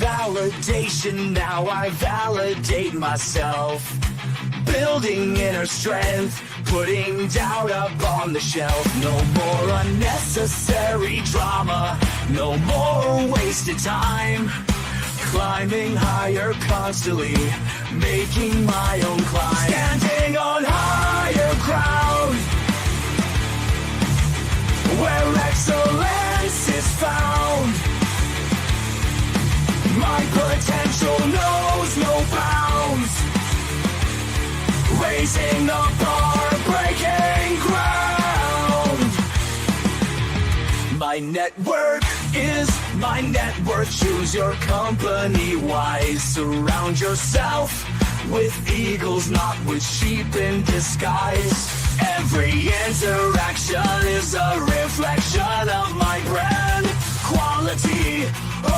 validation, now I validate myself. Building inner strength, putting doubt up on the shelf. No more unnecessary drama, no more wasted time. Climbing higher constantly, making my own climb. Standing on higher ground, where excellence is found. My potential knows no bounds. Raising the bar, breaking ground. My network is my net worth. Choose your company wise. Surround yourself with eagles, not with sheep in disguise. Every interaction is a reflection of my brand. Quality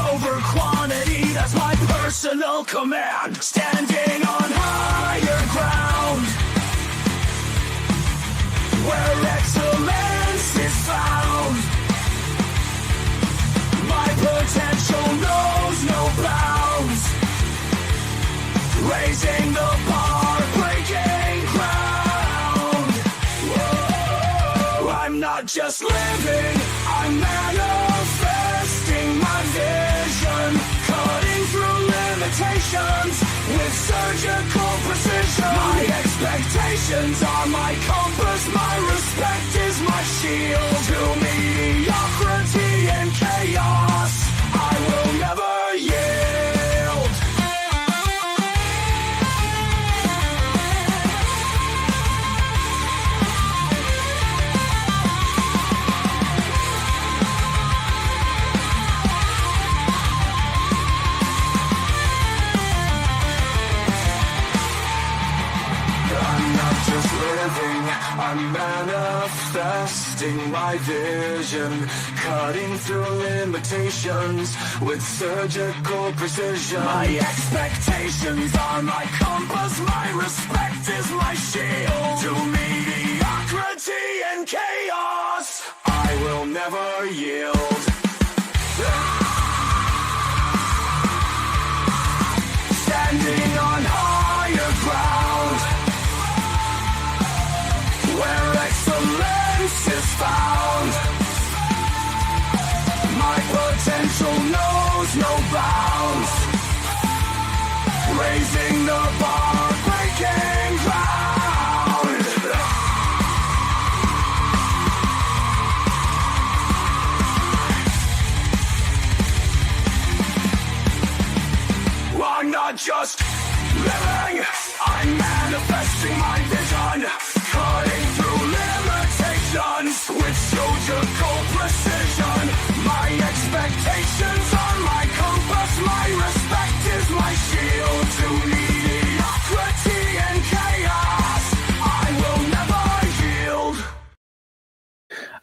over quantity, that's my personal command. Standing on higher ground, where excellence is found. My potential knows no bounds. Raising the bar, breaking ground. Whoa. I'm not just living, I'm manifesting my vision. Cutting through limitations with surgical precision. My expectations are my compass, my respect is my shield. To mediocrity and chaos, I will never yield. I'm manifesting my vision, cutting through limitations with surgical precision. My expectations are my compass, my respect is my shield. To mediocrity and chaos, I will never yield. Standing on higher ground, where excellence is found. My potential knows no bounds. Raising the bar, breaking ground. I'm not just living, I'm manifesting my vision. Cutting through limitations with surgical precision. My expectations are my compass, my respect is my shield. To mediocrity and chaos, I will never yield.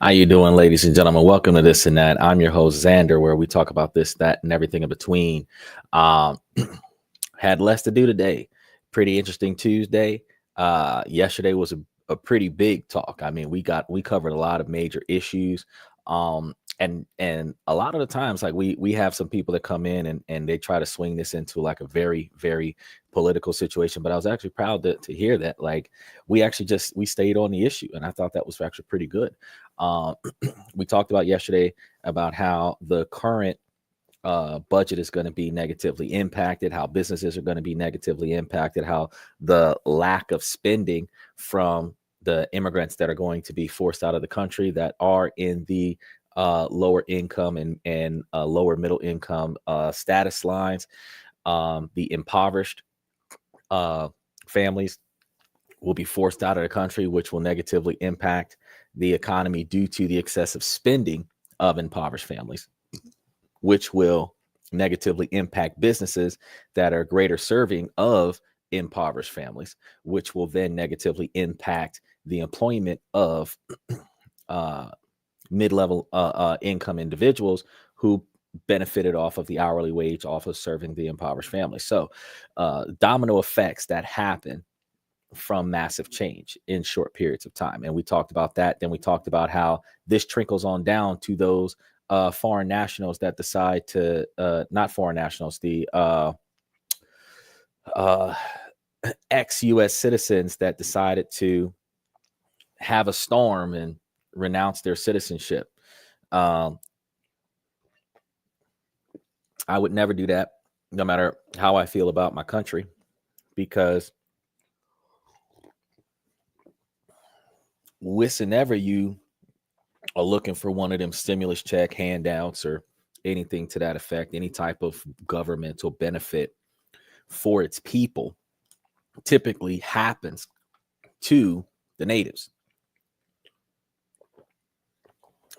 How you doing, ladies and gentlemen? Welcome to This and That. I'm your host, Xander, where we talk about this, that, and everything in between. Had less to do today. Pretty interesting Tuesday. Yesterday was a pretty big talk. I mean, we covered a lot of major issues. And a lot of the times, like we have some people that come in and they try to swing this into like a very, very political situation. But I was actually proud to hear that, like, we stayed on the issue. And I thought that was actually pretty good. We talked about yesterday about how the current budget is going to be negatively impacted, how businesses are going to be negatively impacted, how the lack of spending from the immigrants that are going to be forced out of the country that are in the lower income and lower middle income status lines, the impoverished families will be forced out of the country, which will negatively impact the economy due to the excessive spending of impoverished families, which will negatively impact businesses that are greater serving of impoverished families, which will then negatively impact the employment of mid-level income individuals who benefited off of the hourly wage, off of serving the impoverished families. So domino effects that happen from massive change in short periods of time. And we talked about that. Then we talked about how this trickles on down to those foreign nationals that decide to not foreign nationals, the uh, ex-US citizens that decided to have a storm and renounce their citizenship. Um, I would never do that, no matter how I feel about my country, because whenever you are looking for one of them stimulus check handouts or anything to that effect, any type of governmental benefit for its people, typically happens to the natives.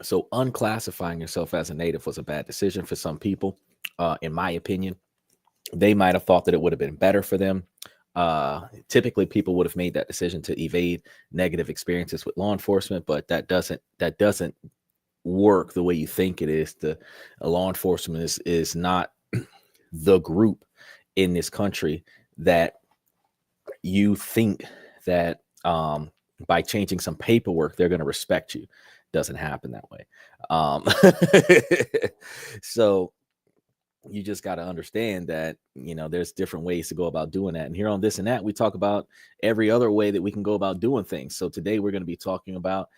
So unclassifying yourself as a native was a bad decision for some people. In my opinion, they might have thought that it would have been better for them. Typically people would have made that decision to evade negative experiences with law enforcement, but that doesn't work the way you think it is. The law enforcement is not the group in this country that you think that by changing some paperwork they're going to respect you. Doesn't happen that way. So you just got to understand that, there's different ways to go about doing that. And here on This and That, we talk about every other way that we can go about doing things. So today we're going to be talking about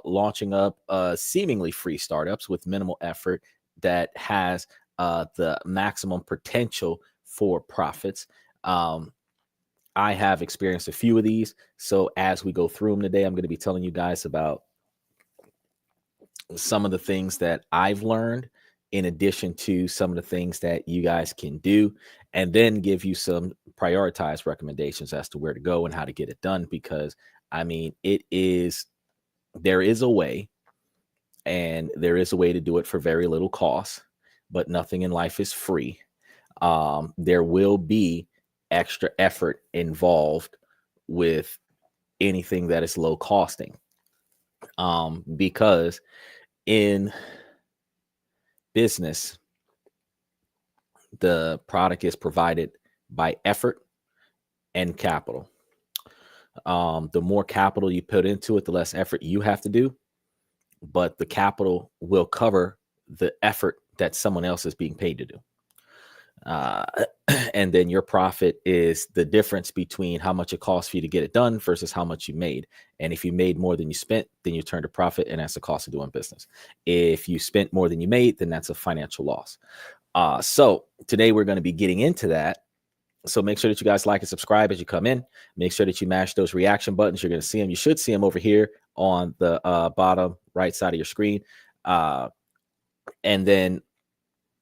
launching up seemingly free startups with minimal effort that has the maximum potential for profits. I have experienced a few of these. So as we go through them today, I'm going to be telling you guys about some of the things that I've learned, in addition to some of the things that you guys can do, and then give you some prioritized recommendations as to where to go and how to get it done. Because there is a way, and there is a way to do it for very little cost, but nothing in life is free. There will be extra effort involved with anything that is low costing, because in business, the product is provided by effort and capital. The more capital you put into it, the less effort you have to do, but the capital will cover the effort that someone else is being paid to do. And then your profit is the difference between how much it costs for you to get it done versus how much you made. And if you made more than you spent, then you turn to profit, and that's the cost of doing business. If you spent more than you made, then that's a financial loss. So today we're going to be getting into that. So make sure that you guys like and subscribe as you come in. Make sure that you mash those reaction buttons. You're going to see them. You should see them over here on the bottom right side of your screen. And then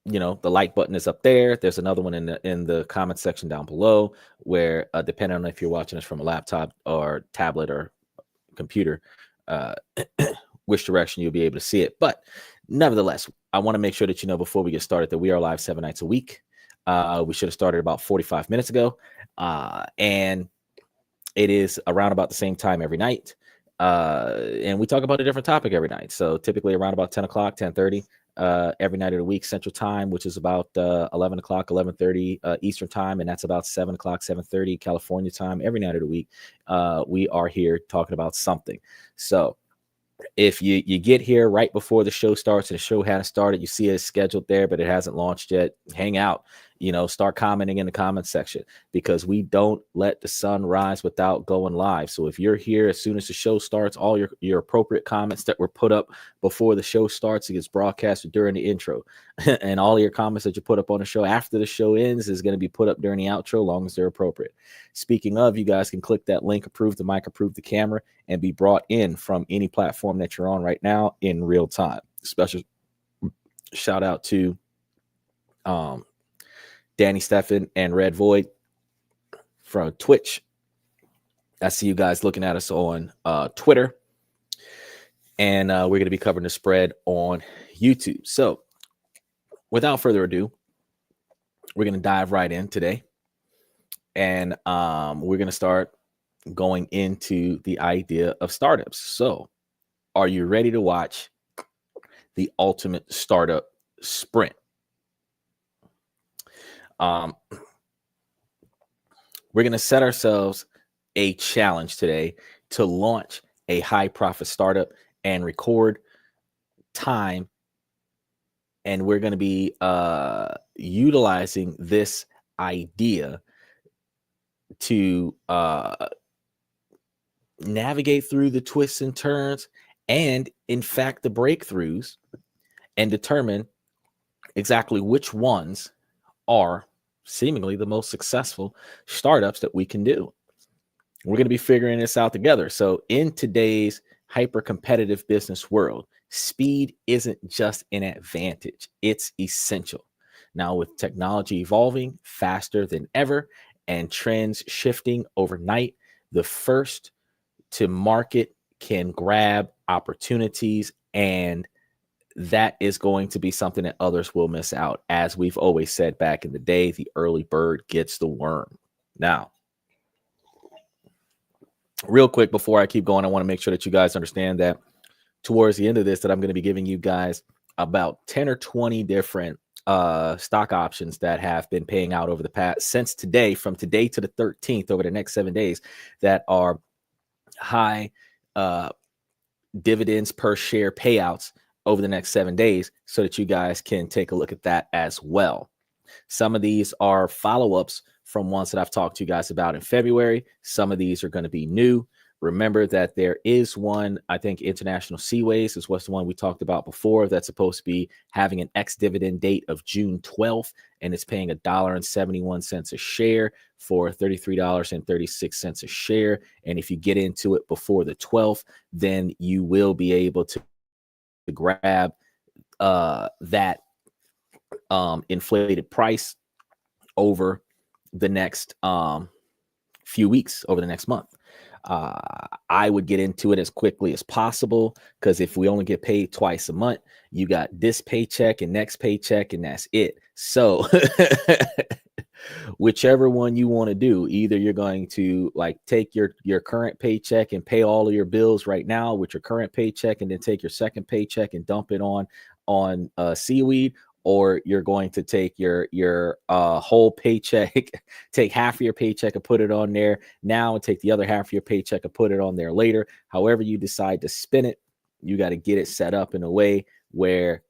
the like button is up there. There's another one in the comment section down below, where depending on if you're watching this from a laptop or tablet or computer, which direction you'll be able to see it. But nevertheless, I want to make sure that before we get started, that we are live 7 nights a week. We should have started about 45 minutes ago, and it is around about the same time every night. And we talk about a different topic every night. So typically around about 10 o'clock, 10:30. Every night of the week, Central Time, which is about 11 o'clock, 11:30 Eastern Time, and that's about 7 o'clock, 7:30 California time. Every night of the week, we are here talking about something. So if you get here right before the show starts and the show hasn't started, you see it's scheduled there, but it hasn't launched yet, hang out. Start commenting in the comment section, because we don't let the sun rise without going live. So if you're here as soon as the show starts, all your appropriate comments that were put up before the show starts, it gets broadcasted during the intro. And all your comments that you put up on the show after the show ends is going to be put up during the outro, long as they're appropriate. Speaking of, you guys can click that link, approve the mic, approve the camera, and be brought in from any platform that you're on right now in real time. Special shout out to Danny Steffen and Red Void from Twitch. I see you guys looking at us on Twitter. And we're going to be covering the spread on YouTube. So without further ado, we're going to dive right in today. And we're going to start going into the idea of startups. So are you ready to watch the ultimate startup sprint? We're going to set ourselves a challenge today to launch a high profit startup and record time and we're going to be utilizing this idea to navigate through the twists and turns, and in fact the breakthroughs, and determine exactly which ones are seemingly the most successful startups that we can do. We're going to be figuring this out together. So in today's hyper competitive business world, speed isn't just an advantage, it's essential. Now, with technology evolving faster than ever and trends shifting overnight, the first to market can grab opportunities, and that is going to be something that others will miss out. As we've always said back in the day, the early bird gets the worm. Now, real quick, before I keep going, I want to make sure that you guys understand that towards the end of this, that I'm going to be giving you guys about 10 or 20 different stock options that have been paying out over the past, since today, from today to the 13th, over the next 7 days, that are high dividends per share payouts over the next 7 days, so that you guys can take a look at that as well. Some of these are follow-ups from ones that I've talked to you guys about in February. Some of these are going to be new. Remember that there is one, I think International Seaways is what's the one we talked about before, that's supposed to be having an ex-dividend date of June 12th, and it's paying $1.71 a share for $33.36 a share. And if you get into it before the 12th, then you will be able to grab that inflated price over the next few weeks, over the next month. I would get into it as quickly as possible, because if we only get paid twice a month, you got this paycheck and next paycheck, and that's it. So whichever one you want to do, either you're going to like take your current paycheck and pay all of your bills right now with your current paycheck, and then take your second paycheck and dump it on seaweed, or you're going to take your whole paycheck, take half of your paycheck and put it on there now, and take the other half of your paycheck and put it on there later. However you decide to spin it, you got to get it set up in a way where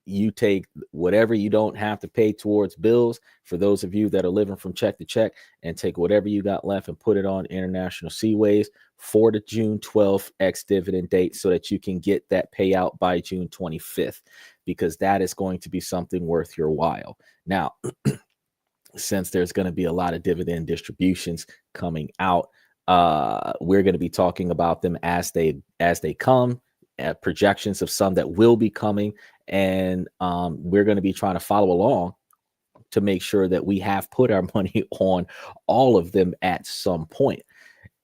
you take whatever you don't have to pay towards bills, for those of you that are living from check to check, and take whatever you got left and put it on International Seaways for the June 12th ex-dividend date, so that you can get that payout by June 25th, because that is going to be something worth your while. Now, since there's going to be a lot of dividend distributions coming out, we're going to be talking about them as they come, projections of some that will be coming, and we're going to be trying to follow along to make sure that we have put our money on all of them at some point.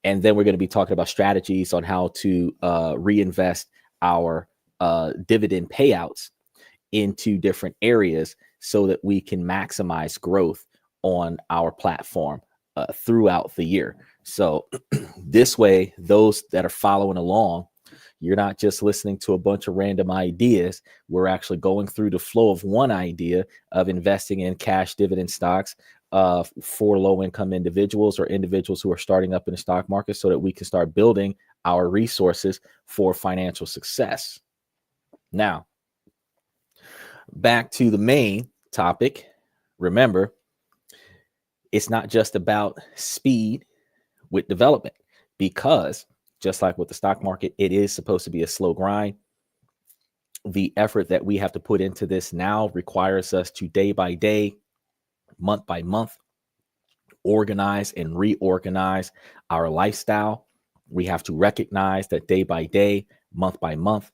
And then we're going to be talking about strategies on how to reinvest our dividend payouts into different areas, so that we can maximize growth on our platform throughout the year. So this way, those that are following along, you're not just listening to a bunch of random ideas. We're actually going through the flow of one idea of investing in cash dividend stocks for low-income individuals, or individuals who are starting up in the stock market, so that we can start building our resources for financial success. Now, back to the main topic. Remember, it's not just about speed with development, because just like with the stock market, it is supposed to be a slow grind. The effort that we have to put into this now requires us to, day by day, month by month, organize and reorganize our lifestyle. We have to recognize that day by day, month by month,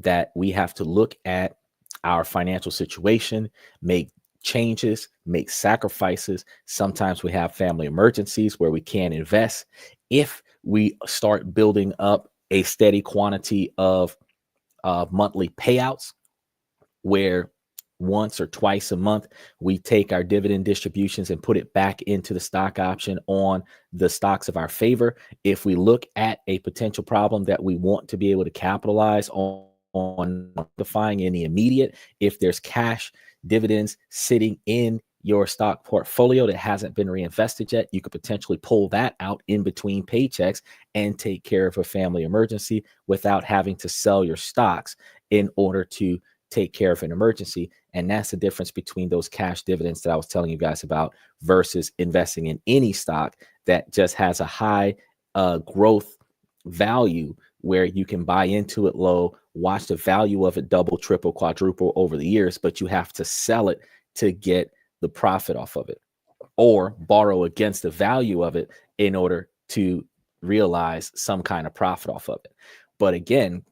that we have to look at our financial situation, make changes, make sacrifices. Sometimes we have family emergencies where we can't invest. If we start building up a steady quantity of monthly payouts, where once or twice a month we take our dividend distributions and put it back into the stock option on the stocks of our favor. If we look at a potential problem that we want to be able to capitalize on defining in the immediate, if there's cash dividends sitting in your stock portfolio that hasn't been reinvested yet, you could potentially pull that out in between paychecks and take care of a family emergency without having to sell your stocks in order to take care of an emergency. And that's the difference between those cash dividends that I was telling you guys about versus investing in any stock that just has a high growth value where you can buy into it low, watch the value of it double, triple, quadruple over the years, but you have to sell it to get the profit off of it, or borrow against the value of it in order to realize some kind of profit off of it. But again,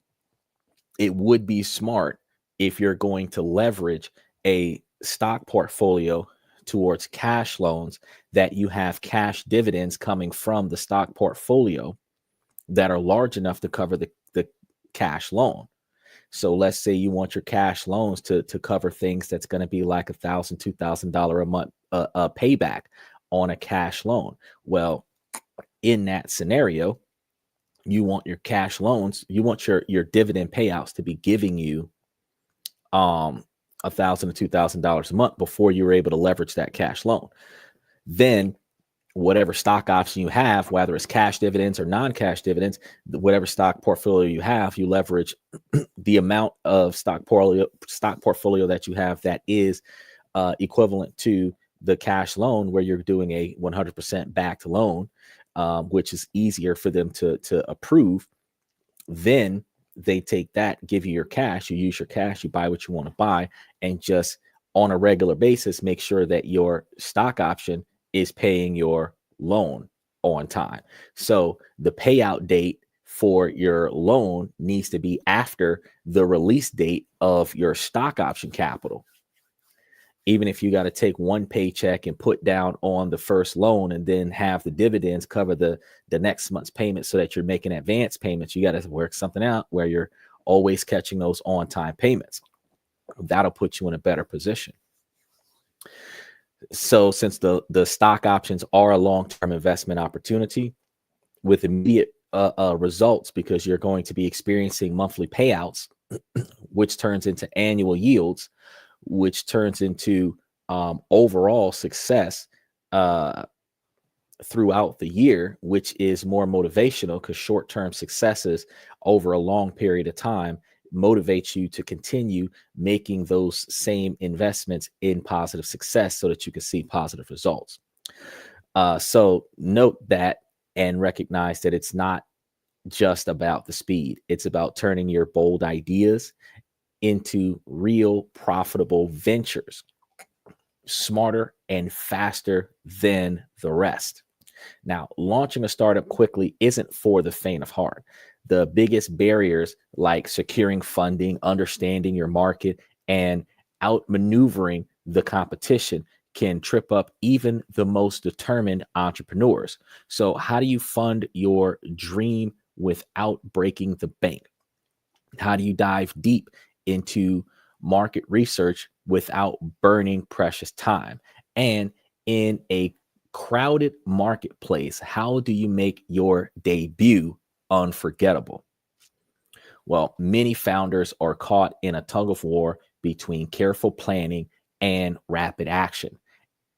it would be smart if you're going to leverage a stock portfolio towards cash loans, that you have cash dividends coming from the stock portfolio that are large enough to cover the cash loan. So let's say you want your cash loans to cover things that's going to be like $1,000, $2,000 a month payback on a cash loan. Well, in that scenario, you want your cash loans, you want your dividend payouts to be giving you $1,000 to $2,000 a month before you're able to leverage that cash loan. Then whatever stock option you have, whether it's cash dividends or non-cash dividends, whatever stock portfolio you have, you leverage the amount of stock portfolio that you have that is equivalent to the cash loan, where you're doing a 100% backed loan, which is easier for them to approve. Then they take that, give you your cash, you use your cash, you buy what you want to buy, and just on a regular basis, make sure that your stock option is paying your loan on time. So the payout date for your loan needs to be after the release date of your stock option capital. Even if you got to take one paycheck and put down on the first loan and then have the dividends cover the next month's payment so that you're making advance payments, you got to work something out where you're always catching those on-time payments. That'll put you in a better position. So since the stock options are a long-term investment opportunity with immediate results, because you're going to be experiencing monthly payouts, which turns into annual yields, which turns into overall success throughout the year, which is more motivational, because short-term successes over a long period of time motivates you to continue making those same investments in positive success so that you can see positive results. So note that and recognize that it's not just about the speed. It's about turning your bold ideas into real profitable ventures, smarter and faster than the rest. Now, launching a startup quickly isn't for the faint of heart. The biggest barriers, like securing funding, understanding your market, and outmaneuvering the competition, can trip up even the most determined entrepreneurs. So how do you fund your dream without breaking the bank? How do you dive deep into market research without burning precious time? And in a crowded marketplace, how do you make your debut unforgettable? Well, many founders are caught in a tug of war between careful planning and rapid action.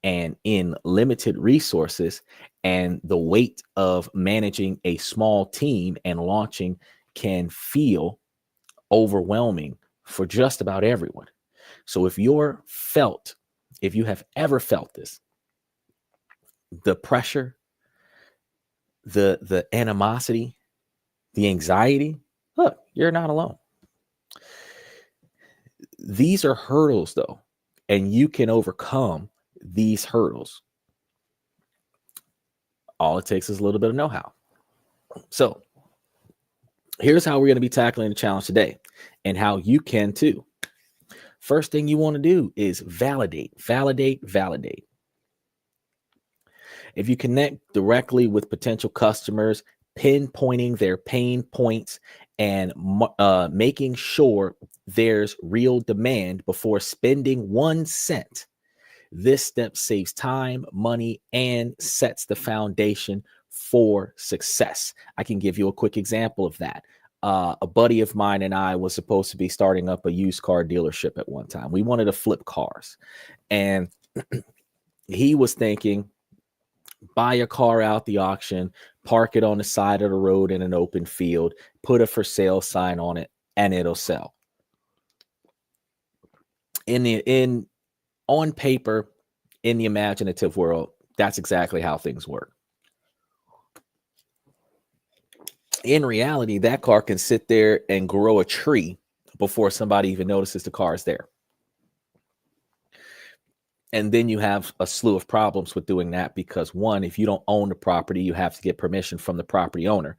And in limited resources and the weight of managing a small team and launching can feel overwhelming for just about everyone. So if you have ever felt this, the pressure, the animosity, the anxiety, look, you're not alone. These are hurdles though, and you can overcome these hurdles. All it takes is a little bit of know-how. So here's how we're going to be tackling the challenge today, and how you can too. First thing you want to do is validate. If you connect directly with potential customers, pinpointing their pain points and making sure there's real demand before spending 1 cent, this step saves time, money, and sets the foundation for success. I can give you a quick example of that. A buddy of mine and I was supposed to be starting up a used car dealership at one time. We wanted to flip cars, and he was thinking, buy a car out the auction, park it on the side of the road in an open field, put a for sale sign on it, and it'll sell. in on paper, in the imaginative world, that's exactly how things work. In reality, that car can sit there and grow a tree before somebody even notices the car is there. And then you have a slew of problems with doing that because one, if you don't own the property, you have to get permission from the property owner.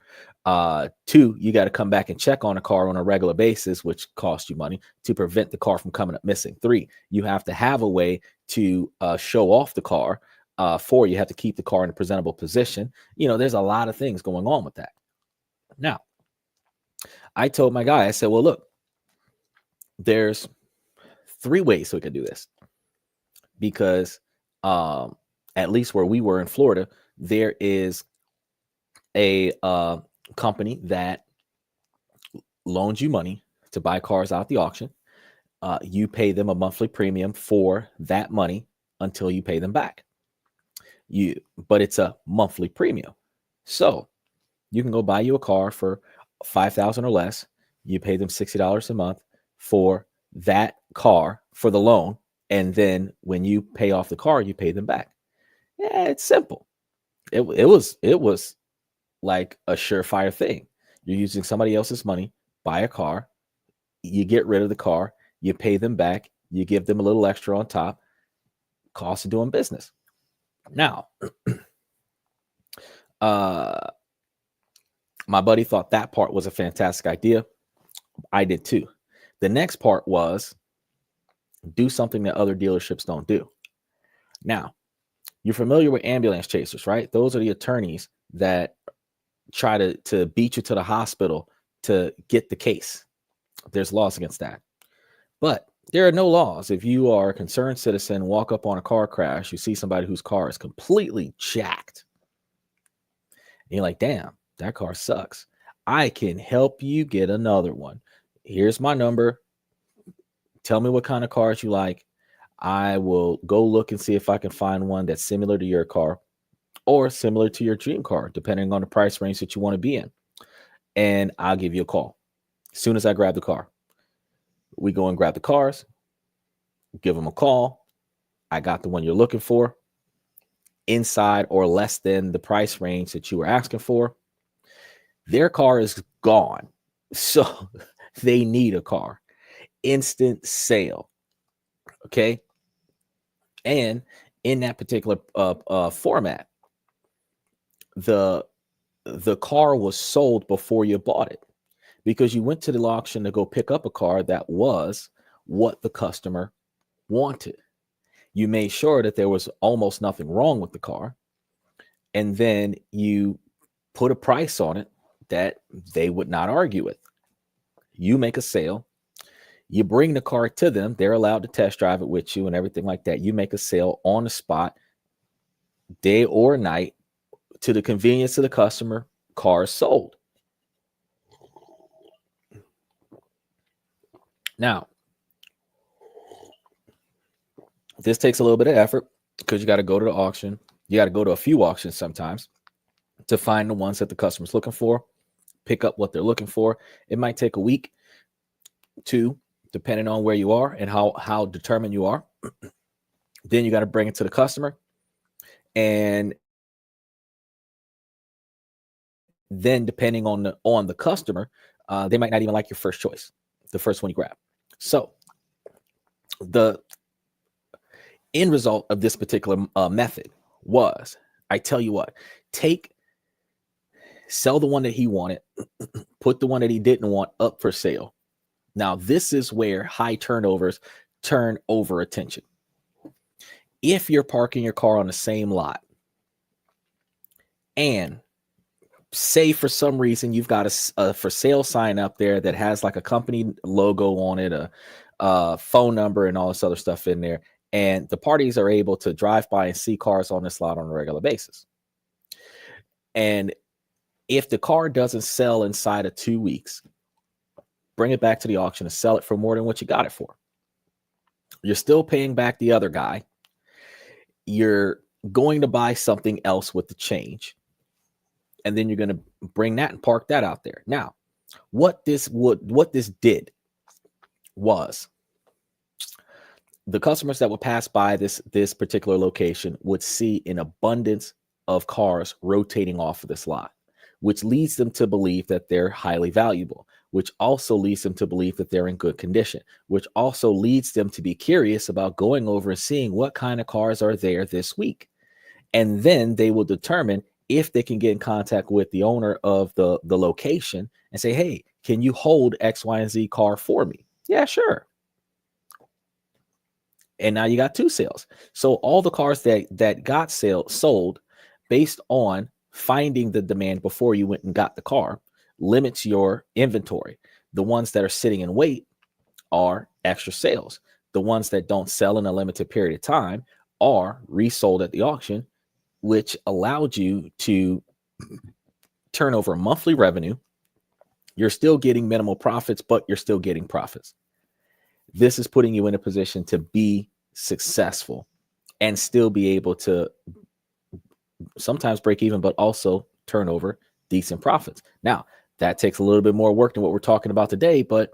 Two, you got to come back and check on a car on a regular basis, which costs you money to prevent the car from coming up missing. Three, you have to have a way to show off the car. Four, you have to keep the car in a presentable position. There's a lot of things going on with that. Now, I told my guy, I said, well, look, there's 3 ways we could do this. Because at least where we were in Florida, there is a company that loans you money to buy cars out the auction. You pay them a monthly premium for that money until you pay them back. But it's a monthly premium. So you can go buy you a car for $5,000 or less. You pay them $60 a month for that car for the loan. And then when you pay off the car, you pay them back. Yeah, it's simple. It was like a surefire thing. You're using somebody else's money, buy a car, you get rid of the car, you pay them back, you give them a little extra on top. Cost of doing business. Now, my buddy thought that part was a fantastic idea. I did too. The next part was do something that other dealerships don't do. Now, you're familiar with ambulance chasers, right? Those are the attorneys that try to beat you to the hospital to get the case. There's laws against that. But there are no laws. If you are a concerned citizen, walk up on a car crash, you see somebody whose car is completely jacked. And you're like, damn, that car sucks. I can help you get another one. Here's my number. Tell me what kind of cars you like. I will go look and see if I can find one that's similar to your car or similar to your dream car, depending on the price range that you want to be in. And I'll give you a call as soon as I grab the car. We go and grab the cars, give them a call. I got the one you're looking for, inside or less than the price range that you were asking for. Their car is gone. So they need a car. Instant sale. Okay. And in that particular format, the car was sold before you bought it because you went to the auction to go pick up a car that was what the customer wanted. You made sure that there was almost nothing wrong with the car, and then you put a price on it that they would not argue with. You make a sale. You bring the car to them. They're allowed to test drive it with you and everything like that. You make a sale on the spot, day or night, to the convenience of the customer. Car sold. Now, this takes a little bit of effort because you got to go to the auction. You got to go to a few auctions sometimes to find the ones that the customer's looking for, pick up what they're looking for. It might take a week, 2, depending on where you are and how determined you are. Then you got to bring it to the customer. And then depending on the customer, they might not even like your first choice, the first one you grab. So the end result of this particular method was, I tell you what, sell the one that he wanted, put the one that he didn't want up for sale. Now, this is where high turnovers turn over attention. If you're parking your car on the same lot and say for some reason you've got a for sale sign up there that has like a company logo on it, a phone number and all this other stuff in there, and the parties are able to drive by and see cars on this lot on a regular basis. And if the car doesn't sell inside of 2 weeks, bring it back to the auction and sell it for more than what you got it for. You're still paying back the other guy. You're going to buy something else with the change. And then you're going to bring that and park that out there. Now, what this did was the customers that would pass by this particular location would see an abundance of cars rotating off of this lot, which leads them to believe that they're highly valuable, which also leads them to believe that they're in good condition, which also leads them to be curious about going over and seeing what kind of cars are there this week. And then they will determine if they can get in contact with the owner of the location and say, hey, can you hold X, Y, and Z car for me? Yeah, sure. And now you got 2 sales. So all the cars that got sold based on finding the demand before you went and got the car limits your inventory. The ones that are sitting in wait are extra sales. The ones that don't sell in a limited period of time are resold at the auction, which allowed you to turn over monthly revenue. You're still getting minimal profits, but you're still getting profits. This is putting you in a position to be successful and still be able to sometimes break even, but also turn over decent profits. Now, that takes a little bit more work than what we're talking about today, but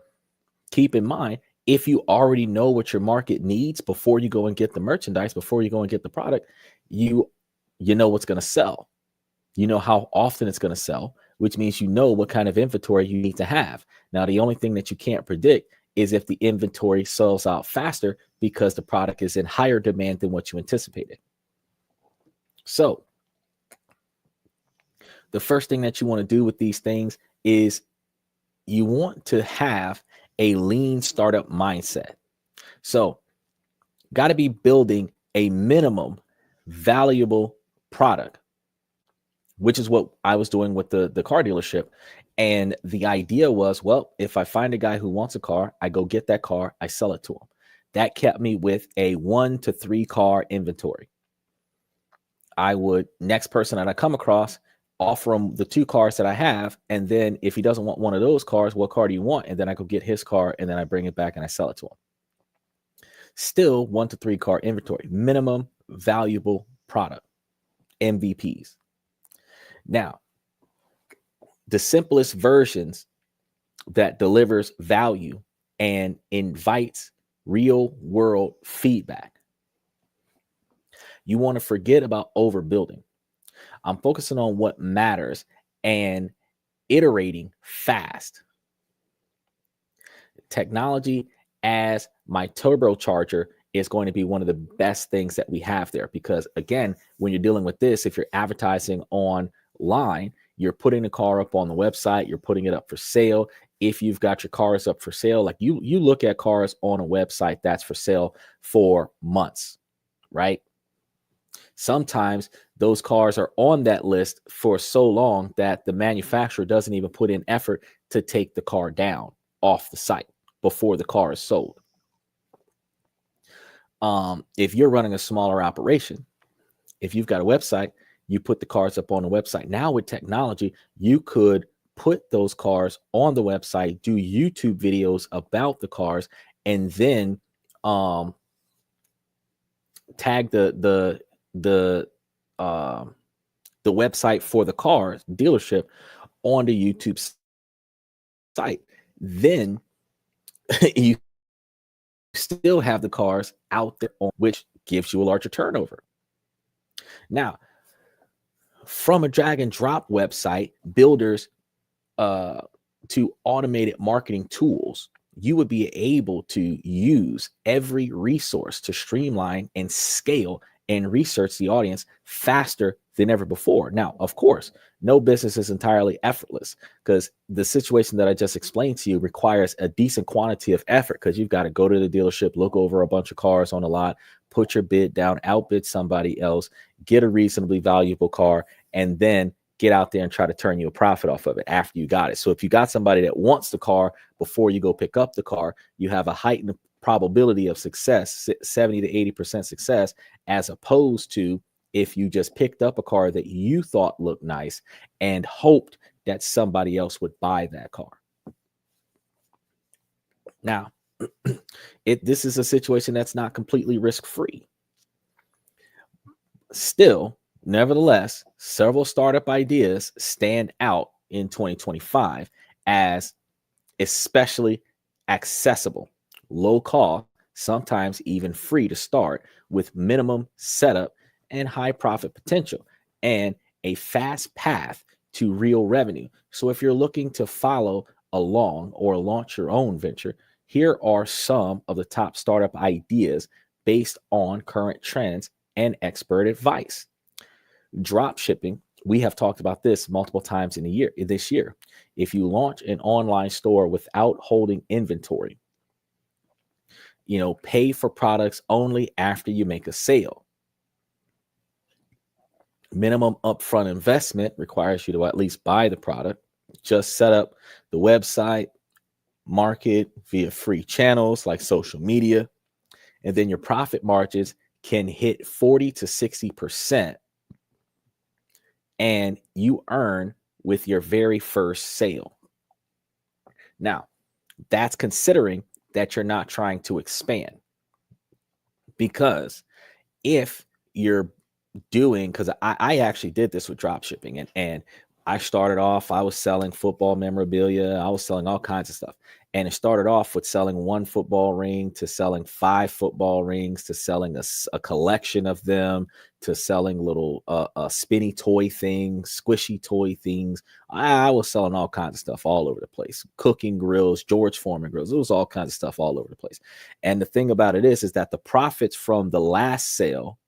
keep in mind, if you already know what your market needs before you go and get the merchandise, before you go and get the product, you know what's going to sell. You know how often it's going to sell, which means you know what kind of inventory you need to have. Now, the only thing that you can't predict is if the inventory sells out faster because the product is in higher demand than what you anticipated. So the first thing that you want to do with these things is you want to have a lean startup mindset. So got to be building a minimum valuable product, which is what I was doing with the car dealership. And the idea was, well, if I find a guy who wants a car, I go get that car, I sell it to him. That kept me with a 1 to 3 car inventory. I would, next person that I come across, offer him the 2 cars that I have. And then if he doesn't want one of those cars, what car do you want? And then I go get his car and then I bring it back and I sell it to him. Still 1 to 3 car inventory, minimum valuable product, MVPs. Now, the simplest versions that delivers value and invites real world feedback. You want to forget about overbuilding. I'm focusing on what matters and iterating fast. Technology as my turbocharger is going to be one of the best things that we have there, because again, when you're dealing with this, if you're advertising online, you're putting the car up on the website, you're putting it up for sale. If you've got your cars up for sale, like you look at cars on a website that's for sale for months, right? Sometimes those cars are on that list for so long that the manufacturer doesn't even put in effort to take the car down off the site before the car is sold. If you're running a smaller operation, if you've got a website, you put the cars up on the website. Now with technology, you could put those cars on the website, do YouTube videos about the cars, and then tag the website for the car dealership on the YouTube site. Then you still have the cars out there, which gives you a larger turnover. Now, from a drag and drop website, builders to automated marketing tools, you would be able to use every resource to streamline and scale and research the audience faster than ever before. Now, of course, no business is entirely effortless, because the situation that I just explained to you requires a decent quantity of effort, because you've got to go to the dealership, look over a bunch of cars on the lot, put your bid down, outbid somebody else, get a reasonably valuable car, and then get out there and try to turn you a profit off of it after you got it. So if you got somebody that wants the car before you go pick up the car, you have a heightened probability of success, 70 to 80% success, as opposed to if you just picked up a car that you thought looked nice and hoped that somebody else would buy that car. Now, this is a situation that's not completely risk-free. Still, nevertheless, several startup ideas stand out in 2025 as especially accessible, low cost, sometimes even free to start, with minimum setup and high profit potential and a fast path to real revenue. So if you're looking to follow along or launch your own venture, here are some of the top startup ideas based on current trends and expert advice. Drop shipping. We have talked about this multiple times in a year this year. If you launch an online store without holding inventory, pay for products only after you make a sale. Minimum upfront investment requires you to at least buy the product. Just set up the website, market via free channels like social media, and then your profit margins can hit 40 to 60%, and you earn with your very first sale. Now, that's considering that you're not trying to expand, because if you're because I actually did this with drop shipping, and I started off, I was selling football memorabilia, I was selling all kinds of stuff. And it started off with selling one football ring, to selling 5 football rings, to selling a collection of them, to selling little spinny toy things, squishy toy things. I was selling all kinds of stuff all over the place. Cooking grills, George Foreman grills. It was all kinds of stuff all over the place. And the thing about it is that the profits from the last sale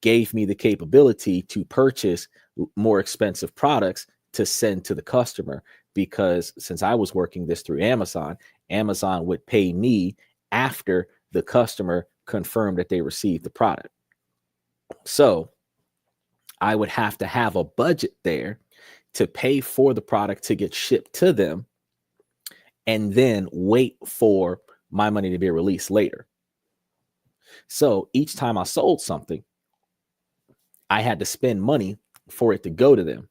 gave me the capability to purchase more expensive products to send to the customer, because since I was working this through Amazon, Amazon would pay me after the customer confirmed that they received the product. So I would have to have a budget there to pay for the product to get shipped to them, and then wait for my money to be released later. So each time I sold something, I had to spend money for it to go to them.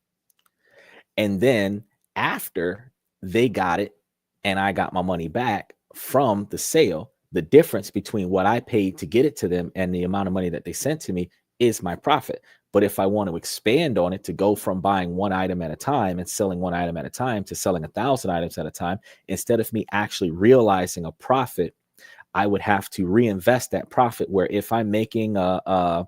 And then after they got it and I got my money back from the sale, the difference between what I paid to get it to them and the amount of money that they sent to me is my profit. But if I want to expand on it, to go from buying one item at a time and selling one item at a time to selling 1,000 items at a time, instead of me actually realizing a profit, I would have to reinvest that profit, where if I'm making a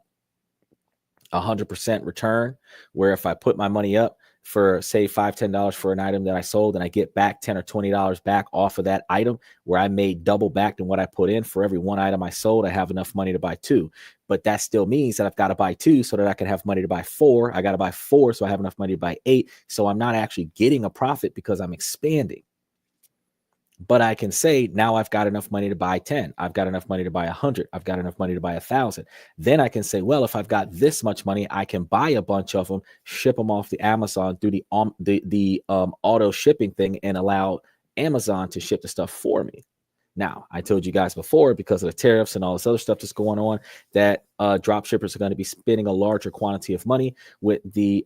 100% return, where if I put my money up for say $5, $10 for an item that I sold, and I get back $10 or $20 back off of that item, where I made double back than what I put in. For every one item I sold, I have enough money to buy 2. But that still means that I've got to buy 2 so that I can have money to buy 4. I got to buy 4 so I have enough money to buy 8. So I'm not actually getting a profit because I'm expanding. But I can say, now I've got enough money to buy 10. I've got enough money to buy 100. I've got enough money to buy 1,000. Then I can say, well, if I've got this much money, I can buy a bunch of them, ship them off the Amazon through the auto shipping thing, and allow Amazon to ship the stuff for me. Now, I told you guys before, because of the tariffs and all this other stuff that's going on, that drop shippers are going to be spending a larger quantity of money with the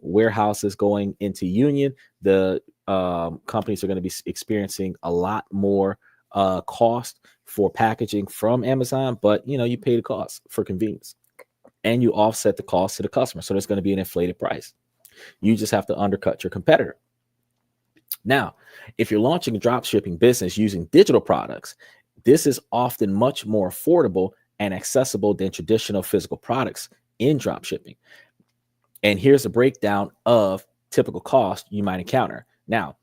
warehouses going into union. The companies are going to be experiencing a lot more cost for packaging from Amazon, but you pay the cost for convenience, and you offset the cost to the customer. So there's going to be an inflated price. You just have to undercut your competitor. Now, if you're launching a drop shipping business using digital products, this is often much more affordable and accessible than traditional physical products in drop shipping. And here's a breakdown of typical cost you might encounter. Now,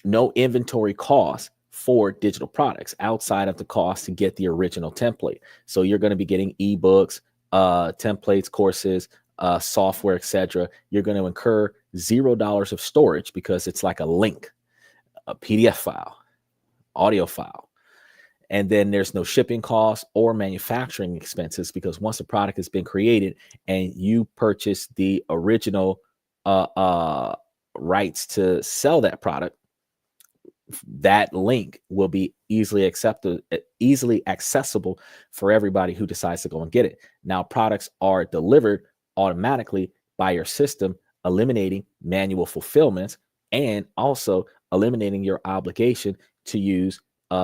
no inventory cost for digital products outside of the cost to get the original template. So you're going to be getting ebooks, templates, courses, software, etc. You're going to incur $0 of storage, because it's like a link, a PDF file, audio file. And then there's no shipping costs or manufacturing expenses, because once the product has been created and you purchase the original rights to sell that product, that link will be easily accessible for everybody who decides to go and get it. Now, products are delivered automatically by your system, eliminating manual fulfillments, and also eliminating your obligation to use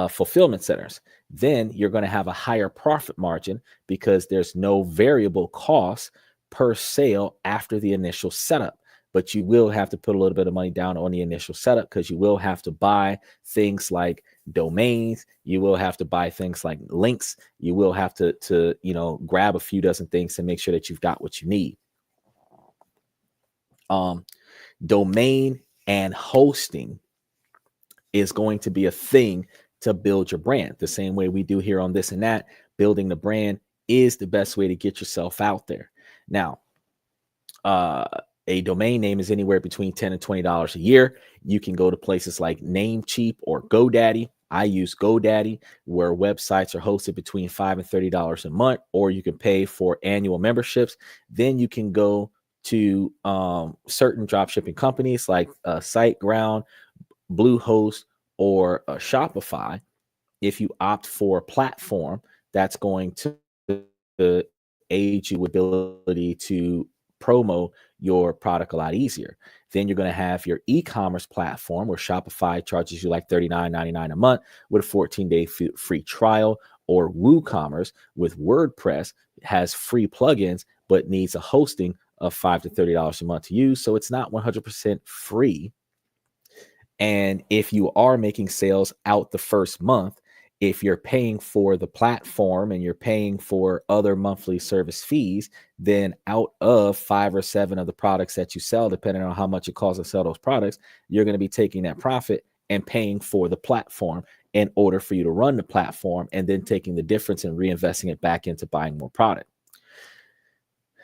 fulfillment centers. Then you're going to have a higher profit margin, because there's no variable cost per sale after the initial setup. but you will have to put a little bit of money down on the initial setup, because you will have to buy things like domains. You will have to buy things like links. You will have to grab a few dozen things to make sure that you've got what you need. Domain and hosting is going to be a thing to build your brand, the same way we do here on This and That. Building the brand is the best way to get yourself out there. Now, a domain name is anywhere between $10 and $20 a year. You can go to places like Namecheap or GoDaddy. I use GoDaddy, where websites are hosted between $5 and $30 a month, or you can pay for annual memberships. Then you can go to certain dropshipping companies like SiteGround, Bluehost, or Shopify. If you opt for a platform that's going to aid you with ability to promo your product a lot easier. Then you're going to have your e-commerce platform, where Shopify charges you like $39.99 a month with a 14-day free trial, or WooCommerce with WordPress has free plugins but needs a hosting of $5 to $30 a month to use. So it's not 100% free. And if you are making sales out the first month, if you're paying for the platform and you're paying for other monthly service fees, then out of 5 or 7 of the products that you sell, depending on how much it costs to sell those products, you're going to be taking that profit and paying for the platform in order for you to run the platform, and then taking the difference and reinvesting it back into buying more product.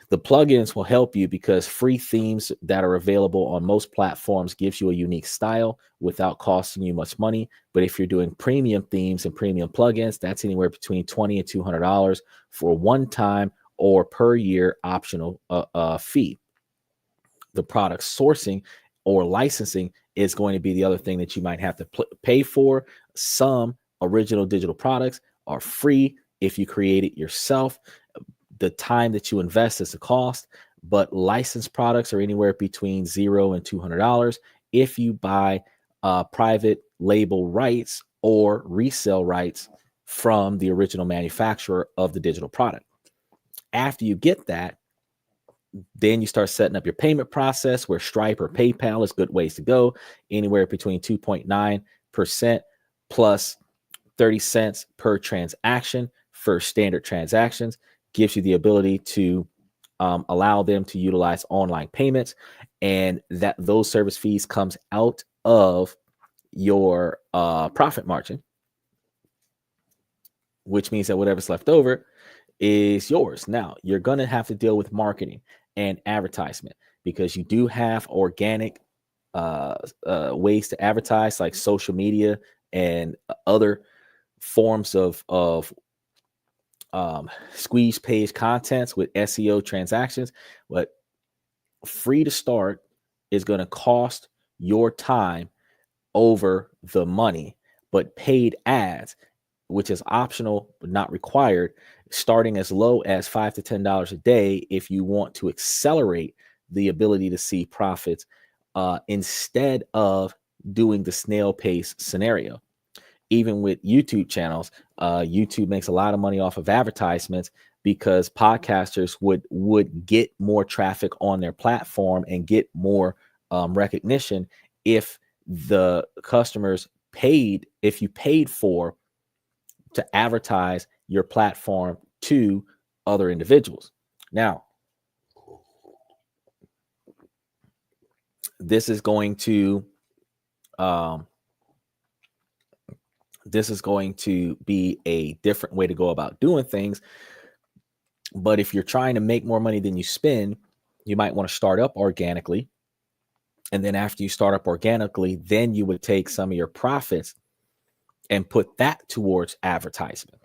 The plugins will help you, because free themes that are available on most platforms gives you a unique style without costing you much money. But if you're doing premium themes and premium plugins, that's anywhere between $20 and $200 for a one-time or per year optional fee. The product sourcing or licensing is going to be the other thing that you might have to pay for. Some original digital products are free if you create it yourself. The time that you invest is the cost, but licensed products are anywhere between $0 and $200 if you buy private label rights or resell rights from the original manufacturer of the digital product. After you get that, then you start setting up your payment process, where Stripe or PayPal is good ways to go, anywhere between 2.9% plus 30 cents per transaction for standard transactions. Gives you the ability to allow them to utilize online payments, and that those service fees comes out of your profit margin, which means that whatever's left over is yours. Now, you're going to have to deal with marketing and advertisement, because you do have organic ways to advertise, like social media and other forms of squeeze page contents with SEO transactions. But free to start is going to cost your time over the money, but paid ads, which is optional but not required, starting as low as $5 to $10 a day if you want to accelerate the ability to see profits instead of doing the snail pace scenario. Even with YouTube channels, YouTube makes a lot of money off of advertisements, because podcasters would get more traffic on their platform and get more recognition if the customers paid, if you paid for to advertise your platform to other individuals. Now, this is going to be a different way to go about doing things. But if you're trying to make more money than you spend, you might want to start up organically. And then after you start up organically, then you would take some of your profits and put that towards advertisement,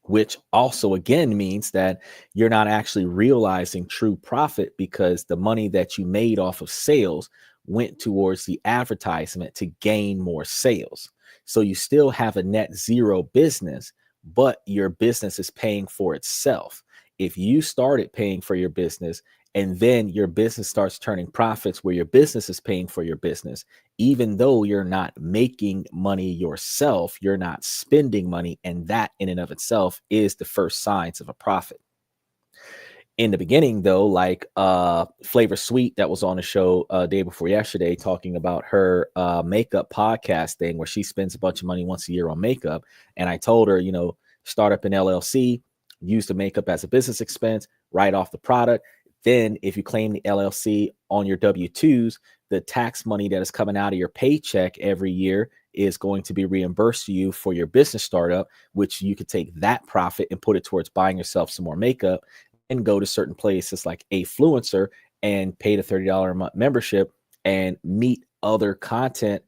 which also again means that you're not actually realizing true profit, because the money that you made off of sales went towards the advertisement to gain more sales. So you still have a net zero business, but your business is paying for itself. If you started paying for your business and then your business starts turning profits where your business is paying for your business, even though you're not making money yourself, you're not spending money. And that in and of itself is the first signs of a profit. In the beginning, though, like Flavor Sweet that was on the show day before yesterday, talking about her makeup podcast thing where she spends a bunch of money once a year on makeup. And I told her, start up an LLC, use the makeup as a business expense, write off the product. Then if you claim the LLC on your W-2s, the tax money that is coming out of your paycheck every year is going to be reimbursed to you for your business startup, which you could take that profit and put it towards buying yourself some more makeup and go to certain places like Affluencer and pay the $30 a month membership and meet other content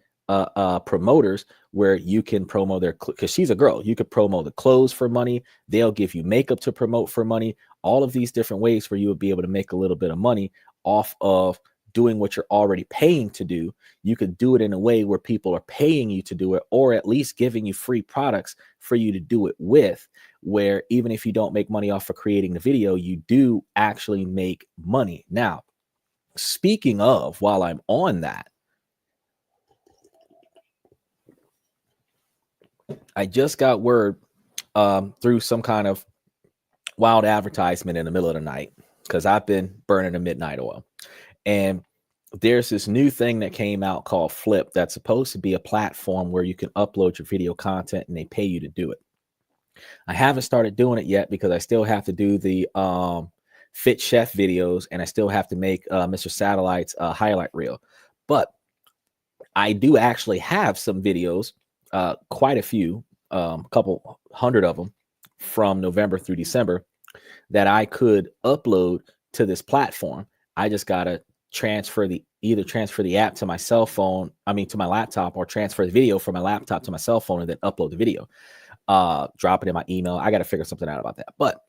promoters where you can promo their, because she's a girl, you could promo the clothes for money. They'll give you makeup to promote for money. All of these different ways where you would be able to make a little bit of money off of doing what you're already paying to do. You could do it in a way where people are paying you to do it, or at least giving you free products for you to do it with, where even if you don't make money off of creating the video, you do actually make money. Now, speaking of, while I'm on that, I just got word through some kind of wild advertisement in the middle of the night, because I've been burning the midnight oil. And there's this new thing that came out called Flip that's supposed to be a platform where you can upload your video content and they pay you to do it. I haven't started doing it yet because I still have to do the Fit Chef videos, and I still have to make Mr. Satellite's highlight reel. But I do actually have some videos, quite a few, a couple hundred of them from November through December that I could upload to this platform. I just got to either transfer the app to my cell phone, to my laptop, or transfer the video from my laptop to my cell phone and then upload the video, drop it in my email. I got to figure something out about that. But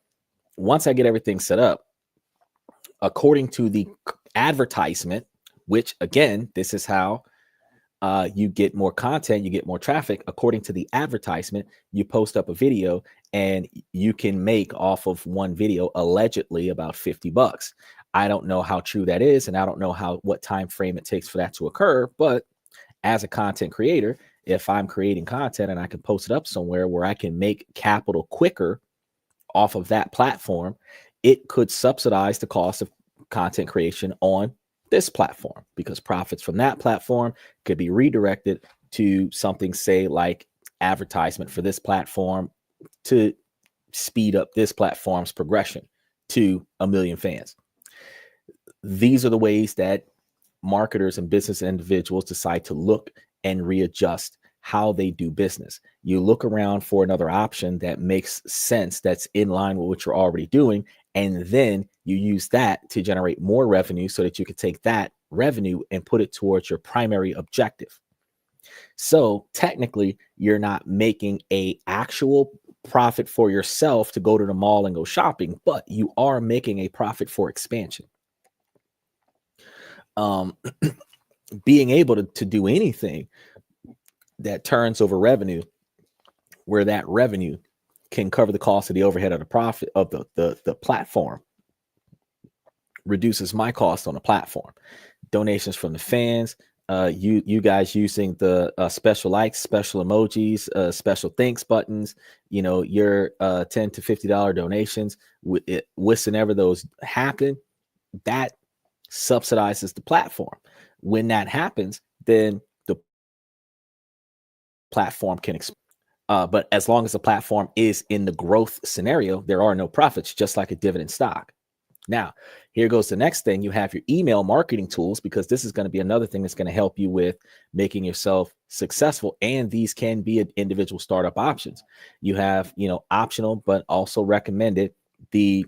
once I get everything set up, according to the advertisement, which again, this is how you get more content, you get more traffic. According to the advertisement, you post up a video and you can make off of one video allegedly about $50. I don't know how true that is, and I don't know what time frame it takes for that to occur. But as a content creator, if I'm creating content and I can post it up somewhere where I can make capital quicker off of that platform, it could subsidize the cost of content creation on this platform, because profits from that platform could be redirected to something, say, like advertisement for this platform to speed up this platform's progression to 1 million fans. These are the ways that marketers and business individuals decide to look and readjust how they do business. You look around for another option that makes sense, that's in line with what you're already doing, and then you use that to generate more revenue so that you can take that revenue and put it towards your primary objective. So technically, you're not making a actual profit for yourself to go to the mall and go shopping, but you are making a profit for expansion. Being able to do anything that turns over revenue, where that revenue can cover the cost of the overhead of the profit of the platform, reduces my cost on the platform. Donations from the fans, you guys using the special likes, special emojis, special thanks buttons, your $10 to $50 donations, whenever those happen, that subsidizes the platform. When that happens, then the platform can expand. But as long as the platform is in the growth scenario, there are no profits, just like a dividend stock. Now, here goes the next thing. You have your email marketing tools, because this is going to be another thing that's going to help you with making yourself successful. And these can be individual startup options. You have, optional, but also recommended, the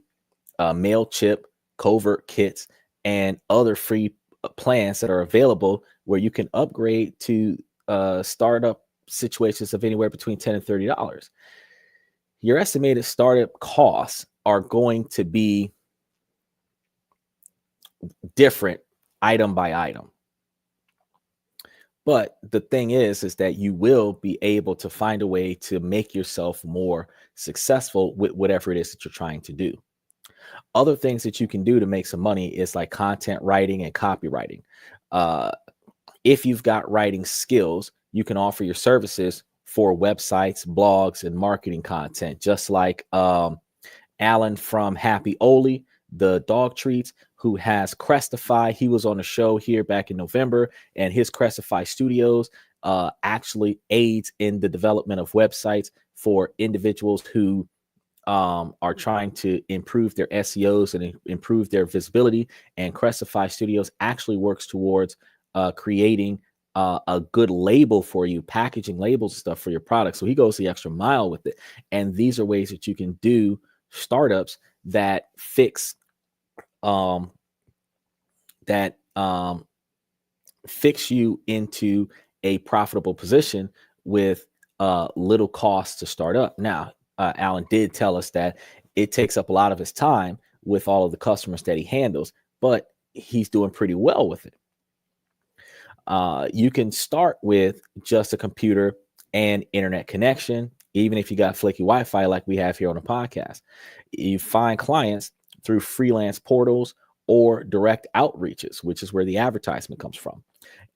MailChimp covert kits and other free plans that are available where you can upgrade to startup situations of anywhere between $10 and $30. Your estimated startup costs are going to be different item by item. But the thing is that you will be able to find a way to make yourself more successful with whatever it is that you're trying to do. Other things that you can do to make some money is like content writing and copywriting. If you've got writing skills, you can offer your services for websites, blogs, and marketing content, just like Alan from Happy Oli the dog treats, who has Crestify. He was on the show here back in November, and his Crestify Studios actually aids in the development of websites for individuals who are trying to improve their SEOs and improve their visibility. And Crestify Studios actually works towards creating a good label for you, packaging labels and stuff for your product. So he goes the extra mile with it. And these are ways that you can do startups that fix that fix you into a profitable position with little cost to start up. Now, Alan did tell us that it takes up a lot of his time with all of the customers that he handles, but he's doing pretty well with it. You can start with just a computer and internet connection, even if you got flaky Wi-Fi like we have here on the podcast. You find clients through freelance portals or direct outreaches, which is where the advertisement comes from.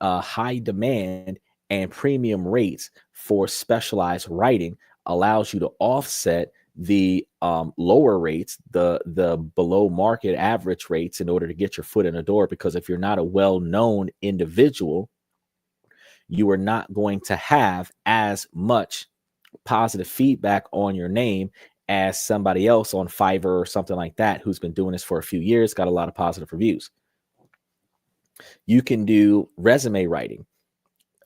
High demand and premium rates for specialized writing allows you to offset the lower rates, the below market average rates, in order to get your foot in the door. Because if you're not a well-known individual, you are not going to have as much positive feedback on your name as somebody else on Fiverr or something like that, who's been doing this for a few years, got a lot of positive reviews. You can do resume writing.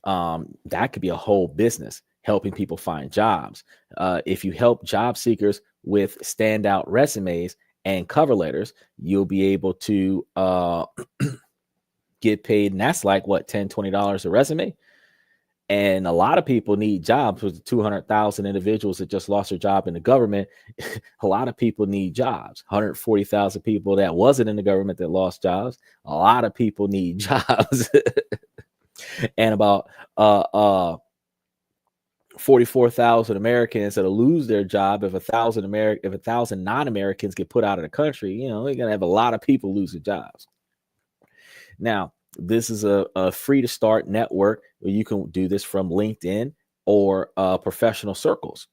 That could be a whole business, helping people find jobs. If you help job seekers with standout resumes and cover letters, you'll be able to get paid. And that's like what, $10, $20 a resume. And a lot of people need jobs. With 200,000 individuals that just lost their job in the government, a lot of people need jobs. 140,000 people that wasn't in the government that lost jobs. A lot of people need jobs. And about 44,000 Americans that'll lose their job if 1,000 non-Americans get put out of the country. You know, you're gonna have a lot of people losing jobs. Now, this is a free to start network where you can do this from LinkedIn or professional circles.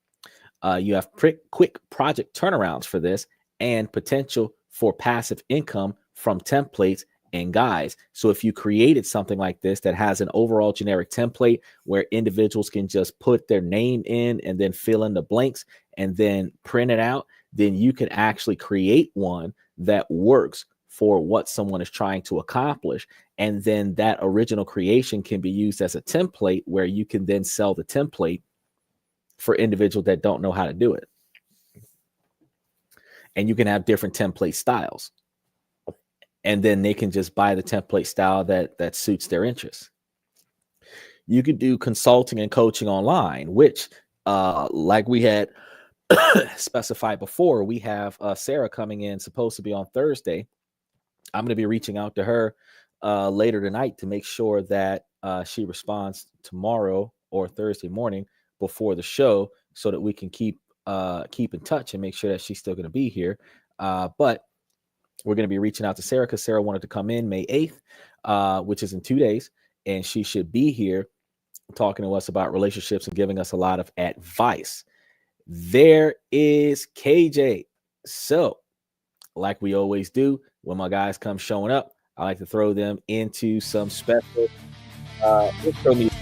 You have quick project turnarounds for this and potential for passive income from templates and guides. So if you created something like this that has an overall generic template where individuals can just put their name in and then fill in the blanks and then print it out, then you can actually create one that works for what someone is trying to accomplish. And then that original creation can be used as a template where you can then sell the template for individuals that don't know how to do it. And you can have different template styles. And then they can just buy the template style that suits their interests. You could do consulting and coaching online, which like we had specified before, we have Sarah coming in, supposed to be on Thursday. I'm going to be reaching out to her later tonight to make sure that she responds tomorrow or Thursday morning before the show, so that we can keep in touch and make sure that she's still going to be here. But we're going to be reaching out to Sarah because Sarah wanted to come in May 8th, which is in 2 days, and she should be here talking to us about relationships and giving us a lot of advice. There is KJ. So, like we always do, when my guys come showing up, I like to throw them into some special intro music.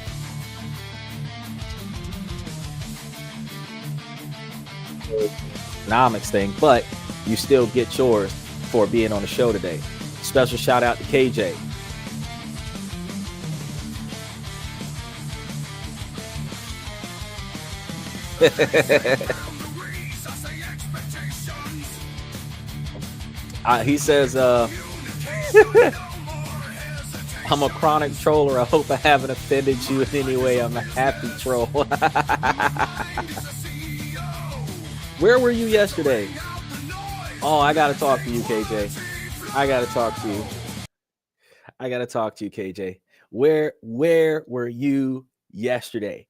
Economics thing, but you still get yours for being on the show today. Special shout out to KJ. He says, I'm a chronic troller. I hope I haven't offended you in any way. I'm a happy troll. Where were you yesterday? Oh, I got to talk to you, KJ. I got to talk to you, KJ. Where were you yesterday?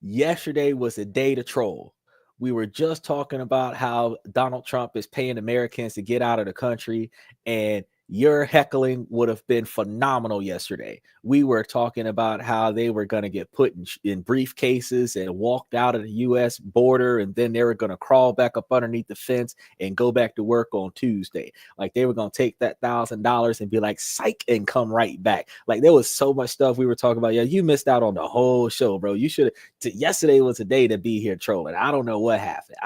Yesterday was a day to troll. We were just talking about how Donald Trump is paying Americans to get out of the country, and your heckling would have been phenomenal yesterday. We were talking about how they were going to get put in briefcases and walked out of the U.S. border, and then they were going to crawl back up underneath the fence and go back to work on Tuesday. Like they were going to take that $1,000 and be like, psych, and come right back. Like there was so much stuff we were talking about. Yeah, you missed out on the whole show, bro. You should have. Yesterday was a day to be here trolling. I don't know what happened.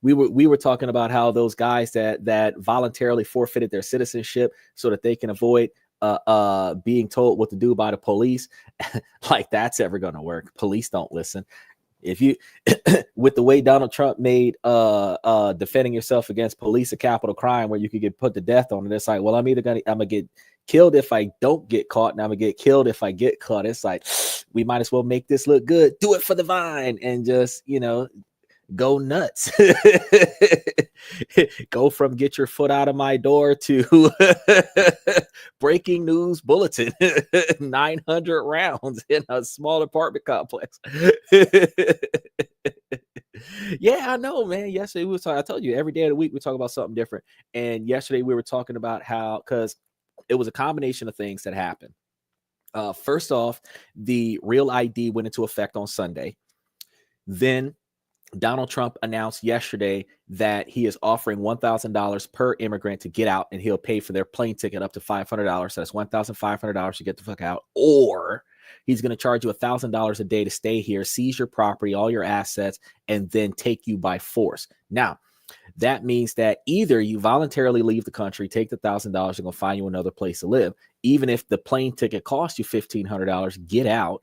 We were talking about how those guys that voluntarily forfeited their citizenship so that they can avoid being told what to do by the police. Like that's ever going to work. Police don't listen. If you with the way Donald Trump made defending yourself against police a capital crime where you could get put to death on it, it's like, well, I'm gonna get killed if I don't get caught, and I'm gonna get killed if I get caught. It's like we might as well make this look good, do it for the vine, and just go nuts. Go from get your foot out of my door to breaking news bulletin. 900 rounds in a small apartment complex. Yeah, I know, man. Yesterday we were talking, I told you every day of the week we talk about something different. And yesterday we were talking about how, because it was a combination of things that happened. First off, the Real ID went into effect on Sunday. Then Donald Trump announced yesterday that he is offering $1,000 per immigrant to get out, and he'll pay for their plane ticket up to $500. So that's $1,500 to get the fuck out. Or he's going to charge you $1,000 a day to stay here, seize your property, all your assets, and then take you by force. Now, that means that either you voluntarily leave the country, take the $1,000, and go find you another place to live. Even if the plane ticket costs you $1,500, get out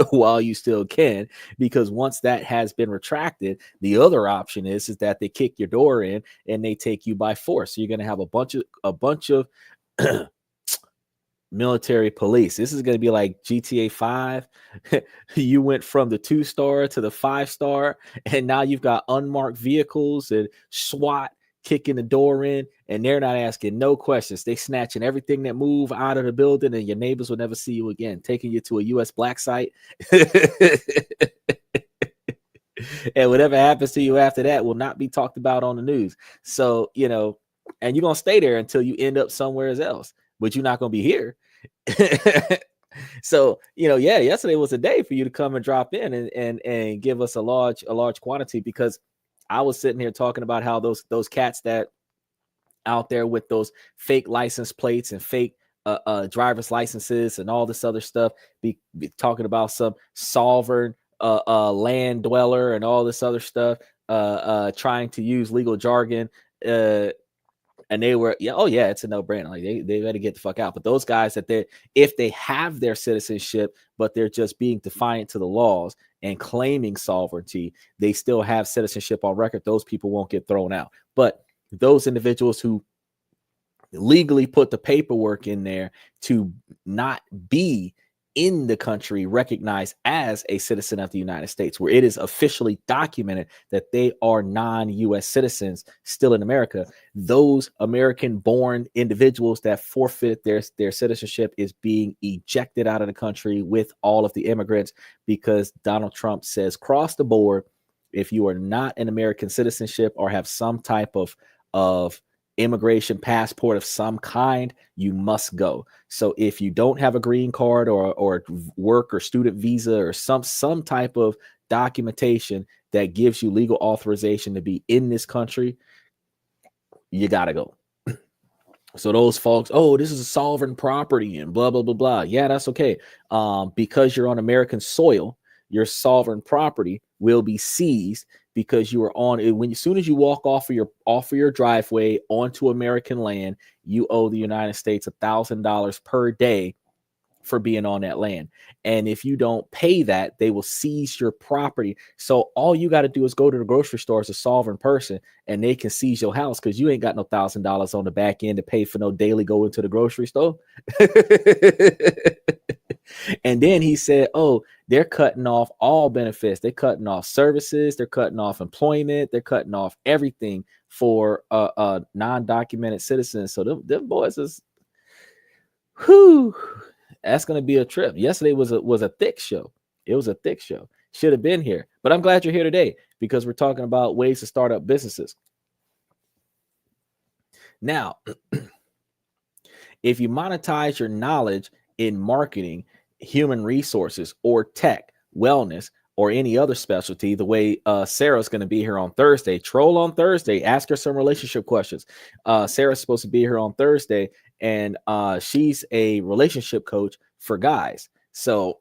while you still can, because once that has been retracted, the other option is that they kick your door in and they take you by force. So you're going to have a bunch of military police. This is going to be like GTA 5. You went from the 2-star to the 5-star, and now you've got unmarked vehicles and SWAT kicking the door in, and they're not asking no questions. They snatching everything that move out of the building, and your neighbors will never see you again, taking you to a U.S. black site. And whatever happens to you after that will not be talked about on the news. So, and you're going to stay there until you end up somewhere else, but you're not going to be here. So, yesterday was a day for you to come and drop in and give us a large quantity, because I was sitting here talking about how those cats that out there with those fake license plates and fake driver's licenses and all this other stuff, be talking about some sovereign land dweller and all this other stuff, trying to use legal jargon, and they were, it's a no-brainer. Like they better get the fuck out. But those guys if they have their citizenship, but they're just being defiant to the laws and claiming sovereignty, they still have citizenship on record. Those people won't get thrown out. But those individuals who legally put the paperwork in there to not be in the country recognized as a citizen of the United States, where it is officially documented that they are non-U.S. citizens still in America, those American-born individuals that forfeit their citizenship is being ejected out of the country with all of the immigrants, because Donald Trump says cross the board, if you are not an American citizenship or have some type of immigration passport of some kind, you must go. So if you don't have a green card or work or student visa or some type of documentation that gives you legal authorization to be in this country, you gotta go. So those folks, this is a sovereign property and blah blah blah blah. Yeah, that's okay. Because you're on American soil, your sovereign property will be seized, because you are on it. As soon as you walk off of your driveway onto American land, you owe the United States $1,000 per day for being on that land. And if you don't pay that, they will seize your property. So all you got to do is go to the grocery store as a sovereign person, and they can seize your house, because you ain't got no $1,000 on the back end to pay for no daily going to the grocery store. And then he said, they're cutting off all benefits. They're cutting off services. They're cutting off employment. They're cutting off everything for non-documented citizens. So them boys is, that's going to be a trip. Yesterday was a thick show. It was a thick show. Should have been here. But I'm glad you're here today, because we're talking about ways to start up businesses. Now, if you monetize your knowledge in marketing, human resources, or tech, wellness, or any other specialty, the way Sarah's going to be here on Thursday, troll on Thursday, ask her some relationship questions. Sarah's supposed to be here on Thursday, and she's a relationship coach for guys. So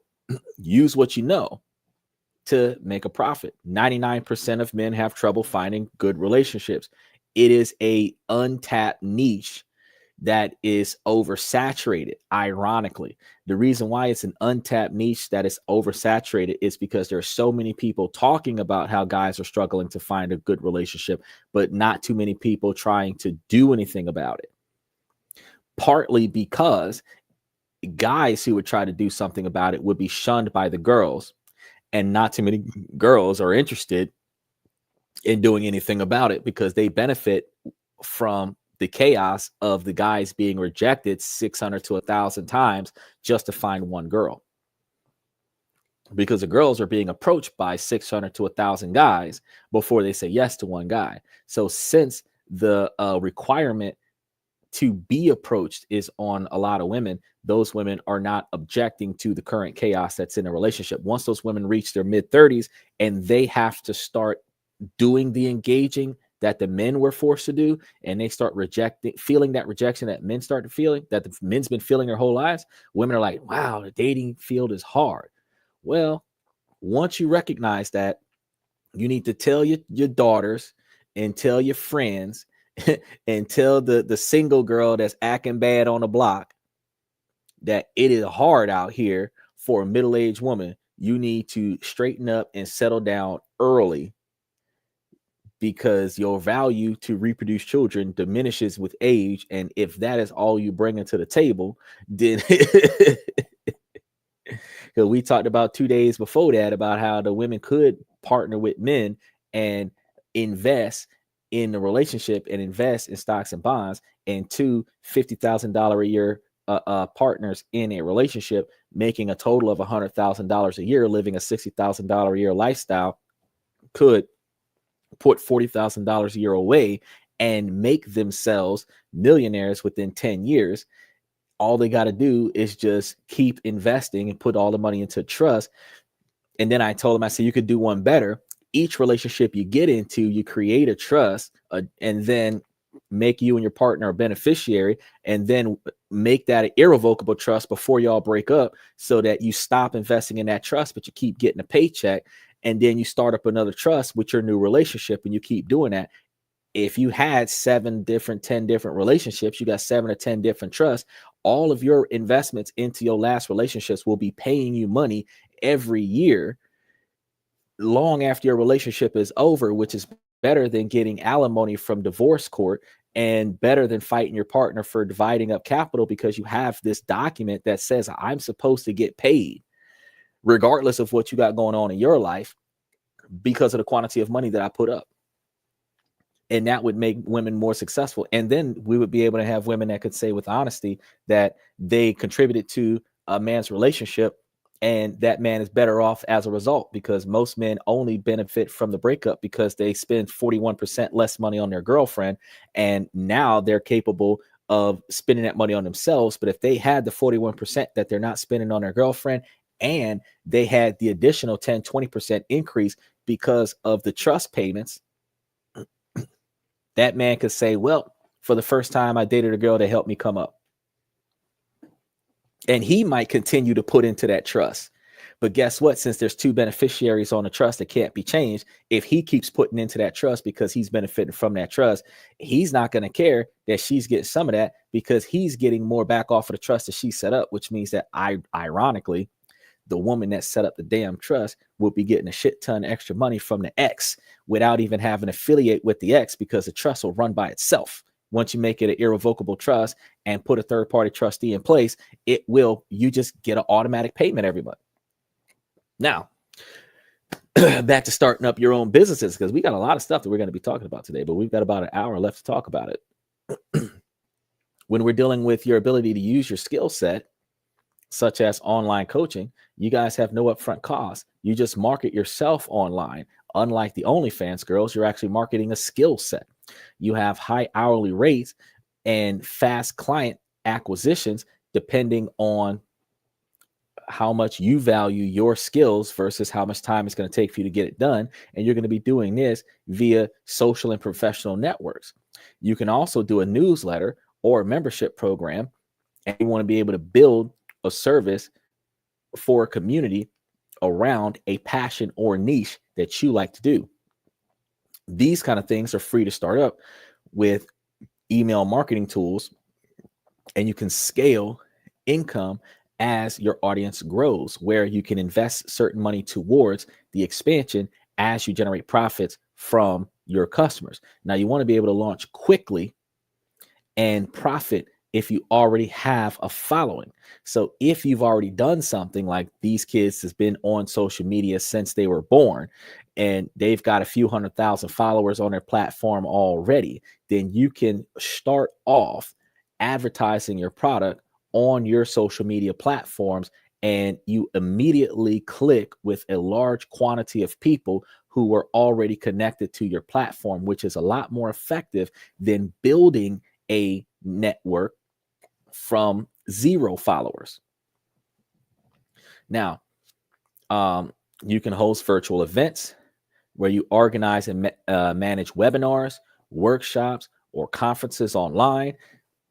use what you know to make a profit. 99% of men have trouble finding good relationships. It is a untapped niche that is oversaturated. Ironically, the reason why it's an untapped niche that is oversaturated is because there are so many people talking about how guys are struggling to find a good relationship, but not too many people trying to do anything about it. Partly because guys who would try to do something about it would be shunned by the girls, and not too many girls are interested in doing anything about it because they benefit from the chaos of the guys being rejected 600 to 1,000 times just to find one girl, because the girls are being approached by 600 to 1,000 guys before they say yes to one guy. So since the requirement to be approached is on a lot of women, those women are not objecting to the current chaos that's in a relationship. Once those women reach their mid-30s and they have to start doing the engaging that the men were forced to do, and they start feeling that rejection that men start to feeling, that the men's been feeling their whole lives, women are like, wow, the dating field is hard. Well, once you recognize that, you need to tell your daughters and tell your friends and tell the single girl that's acting bad on the block that it is hard out here for a middle-aged woman. You need to straighten up and settle down early, because your value to reproduce children diminishes with age. And if that is all you bring into the table, then because we talked about 2 days before that about how the women could partner with men and invest in the relationship and invest in stocks and bonds, and two $50,000 a year partners in a relationship, making a total of $100,000 a year, living a $60,000 a year lifestyle, could put $40,000 a year away and make themselves millionaires within 10 years. All they got to do is just keep investing and put all the money into trust. And then I told them, I said, you could do one better. Each relationship you get into, you create a trust, and then make you and your partner a beneficiary, and then make that an irrevocable trust before y'all break up, so that you stop investing in that trust, but you keep getting a paycheck. And then you start up another trust with your new relationship, and you keep doing that. If you had 10 different relationships, you got 7 or 10 different trusts. All of your investments into your last relationships will be paying you money every year, long after your relationship is over, which is better than getting alimony from divorce court, and better than fighting your partner for dividing up capital, because you have this document that says I'm supposed to get paid regardless of what you got going on in your life, because of the quantity of money that I put up. And that would make women more successful. And then we would be able to have women that could say with honesty that they contributed to a man's relationship, and that man is better off as a result, because most men only benefit from the breakup because they spend 41% less money on their girlfriend, and now they're capable of spending that money on themselves. But if they had the 41% that they're not spending on their girlfriend, and they had the additional 10-20% increase because of the trust payments, that man could say, well, for the first time I dated a girl that helped me come up. And he might continue to put into that trust. But guess what? Since there's two beneficiaries on the trust that can't be changed, if he keeps putting into that trust because he's benefiting from that trust, he's not going to care that she's getting some of that, because he's getting more back off of the trust that she set up, which means that ironically, the woman that set up the damn trust will be getting a shit ton of extra money from the ex without even having to affiliate with the ex, because the trust will run by itself. Once you make it an irrevocable trust and put a third-party trustee in place, you just get an automatic payment every month. Now, back to starting up your own businesses, because we got a lot of stuff that we're going to be talking about today, but we've got about an hour left to talk about it. When we're dealing with your ability to use your skill set, such as online coaching, you guys have no upfront costs. You just market yourself online. Unlike the OnlyFans girls, you're actually marketing a skill set. You have high hourly rates, and fast client acquisitions, depending on how much you value your skills versus how much time it's going to take for you to get it done. And you're going to be doing this via social and professional networks. You can also do a newsletter or a membership program, and you want to be able to build a service for a community around a passion or niche that you like to do. These kind of things are free to start up with email marketing tools, and you can scale income as your audience grows, where you can invest certain money towards the expansion as you generate profits from your customers. Now, you want to be able to launch quickly and profit if you already have a following. So if you've already done something like these kids has been on social media since they were born, and they've got a few 100,000 followers on their platform already, then you can start off advertising your product on your social media platforms, and you immediately click with a large quantity of people who were already connected to your platform, which is a lot more effective than building a network from 0 followers. Now, you can host virtual events where you organize and manage webinars, workshops, or conferences online,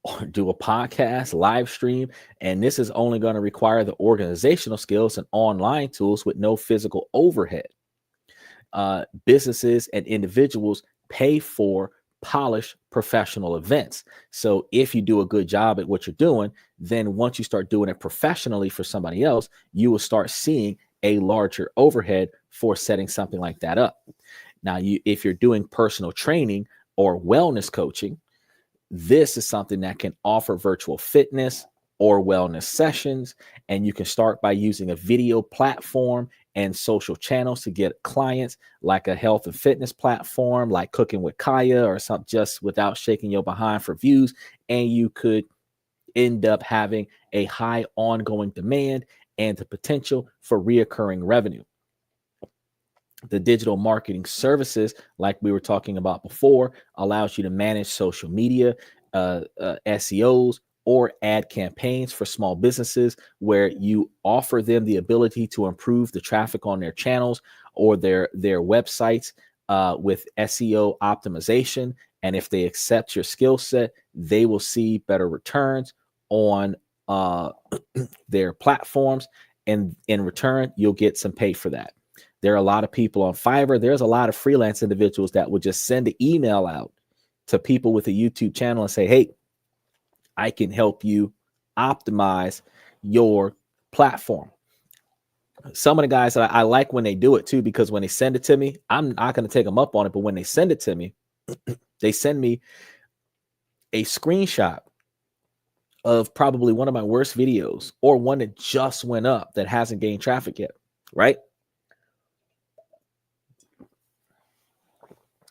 or do a podcast, live stream. And this is only going to require the organizational skills and online tools with no physical overhead. Businesses and individuals pay for polished professional events. So if you do a good job at what you're doing, then once you start doing it professionally for somebody else, you will start seeing a larger overhead for setting something like that up. Now, if you're doing personal training or wellness coaching, this is something that can offer virtual fitness or wellness sessions. And you can start by using a video platform and social channels to get clients, like a health and fitness platform like Cooking with Kaya or something, just without shaking your behind for views. And you could end up having a high ongoing demand and the potential for reoccurring revenue. The digital marketing services, like we were talking about before, allows you to manage social media, SEOs, or ad campaigns for small businesses, where you offer them the ability to improve the traffic on their channels or their websites with SEO optimization. And if they accept your skill set, they will see better returns on their platforms. And in return, you'll get some pay for that. There are a lot of people on Fiverr. There's a lot of freelance individuals that would just send an email out to people with a YouTube channel and say, hey, I can help you optimize your platform. Some of the guys, I like when they do it too, because when they send it to me, I'm not going to take them up on it. But when they send it to me, they send me a screenshot of probably one of my worst videos or one that just went up that hasn't gained traffic yet, right?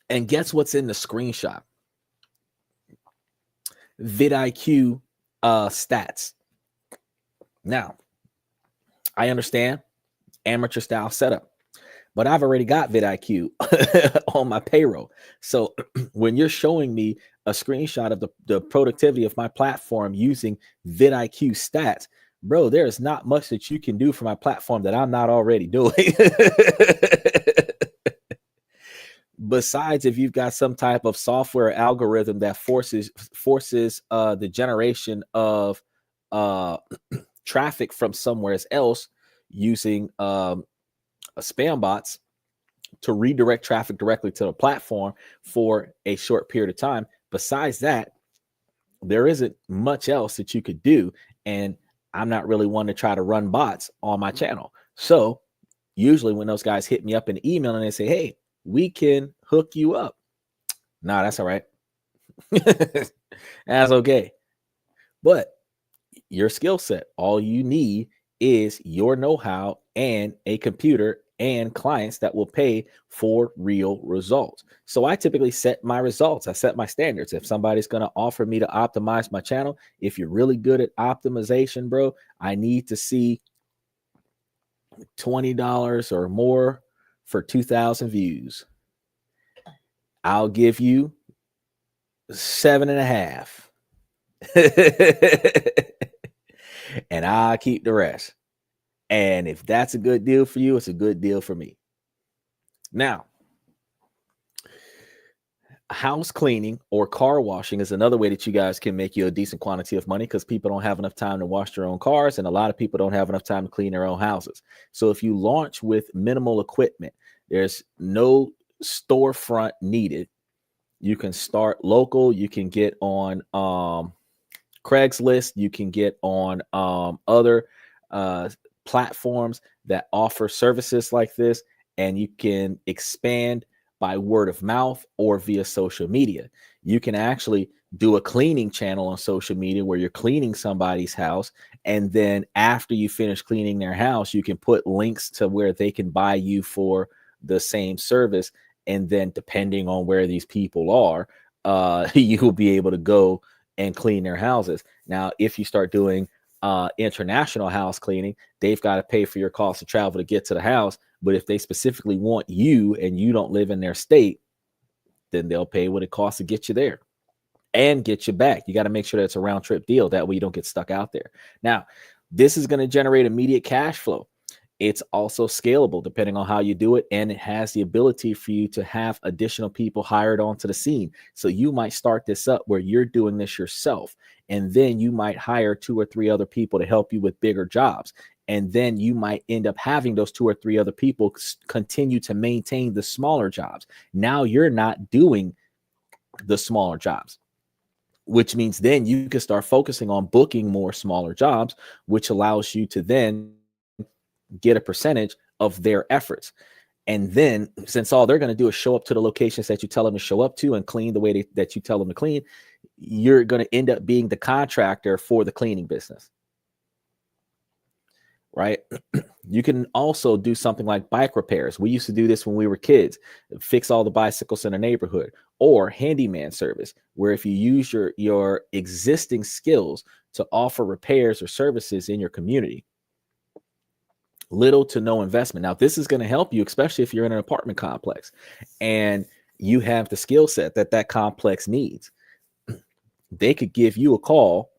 And guess what's in the screenshot? vidIQ stats. Now, I understand amateur style setup, but I've already got vidIQ on my payroll. So when you're showing me a screenshot of the productivity of my platform using vidIQ stats, bro, there is not much that you can do for my platform that I'm not already doing. Besides, if you've got some type of software algorithm that forces the generation of traffic from somewhere else using spam bots to redirect traffic directly to the platform for a short period of time. Besides that, there isn't much else that you could do. And I'm not really one to try to run bots on my channel. So usually when those guys hit me up in email and they say, hey, we can hook you up. Nah, that's all right. That's okay. But your skill set, all you need is your know-how and a computer and clients that will pay for real results. So I typically set my results. I set my standards. If somebody's going to offer me to optimize my channel, if you're really good at optimization, bro, I need to see $20 or more for 2,000 views. I'll give you 7.5. And I keep the rest. And if that's a good deal for you, it's a good deal for me. Now, house cleaning or car washing is another way that you guys can make you a decent quantity of money, because people don't have enough time to wash their own cars, and a lot of people don't have enough time to clean their own houses. So if you launch with minimal equipment, there's no storefront needed. You can start local. You can get on Craigslist. You can get on other platforms that offer services like this, and you can expand by word of mouth or via social media. You can actually do a cleaning channel on social media where you're cleaning somebody's house, and then after you finish cleaning their house, you can put links to where they can buy you for the same service. And then depending on where these people are, you will be able to go and clean their houses. Now, if you start doing international house cleaning, they've got to pay for your cost of travel to get to the house. But if they specifically want you and you don't live in their state, then they'll pay what it costs to get you there and get you back. You got to make sure that it's a round trip deal. That way you don't get stuck out there. Now, this is going to generate immediate cash flow. It's also scalable depending on how you do it, and it has the ability for you to have additional people hired onto the scene. So you might start this up where you're doing this yourself, and then you might hire 2 or 3 other people to help you with bigger jobs. And then you might end up having those 2 or 3 other people continue to maintain the smaller jobs. Now you're not doing the smaller jobs, which means then you can start focusing on booking more smaller jobs, which allows you to then get a percentage of their efforts. And then, since all they're going to do is show up to the locations that you tell them to show up to and clean the way that you tell them to clean, you're going to end up being the contractor for the cleaning business, right? You can also do something like bike repairs. We used to do this when we were kids, fix all the bicycles in the neighborhood, or handyman service, where if you use your existing skills to offer repairs or services in your community, little to no investment. Now, this is going to help you, especially if you're in an apartment complex and you have the skill set that that complex needs. They could give you a call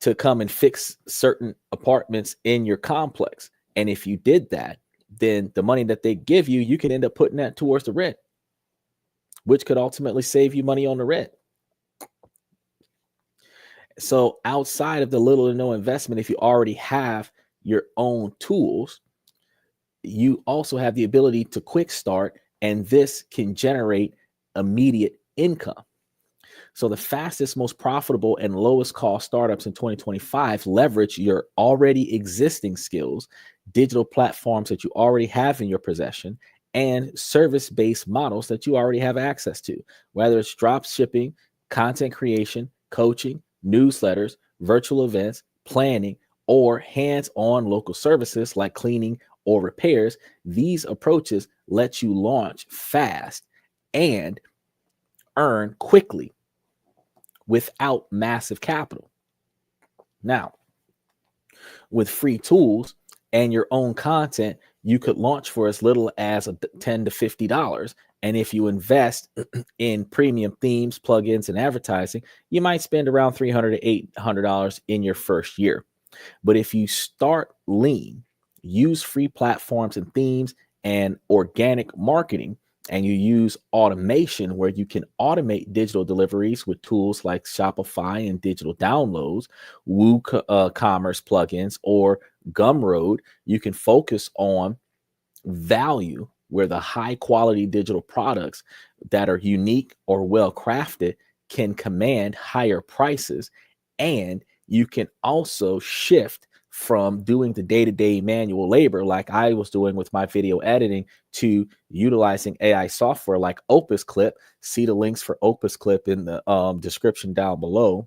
to come and fix certain apartments in your complex. And if you did that, then the money that they give you, you can end up putting that towards the rent, which could ultimately save you money on the rent. So outside of the little to no investment, if you already have your own tools, you also have the ability to quick start, and this can generate immediate income. So the fastest, most profitable, and lowest cost startups in 2025 leverage your already existing skills, digital platforms that you already have in your possession, and service-based models that you already have access to, whether it's drop shipping, content creation, coaching, newsletters, virtual events, planning, or hands-on local services like cleaning or repairs. These approaches let you launch fast and earn quickly without massive capital. Now, with free tools and your own content, you could launch for as little as $10 to $50. And if you invest in premium themes, plugins, and advertising, you might spend around $300 to $800 in your first year. But if you start lean, use free platforms and themes and organic marketing, and you use automation where you can automate digital deliveries with tools like Shopify and digital downloads, WooCommerce plugins, or Gumroad, you can focus on value, where the high quality digital products that are unique or well crafted can command higher prices. And you can also shift from doing the day-to-day manual labor like I was doing with my video editing to utilizing AI software like Opus Clip. See the links for Opus Clip in the description down below.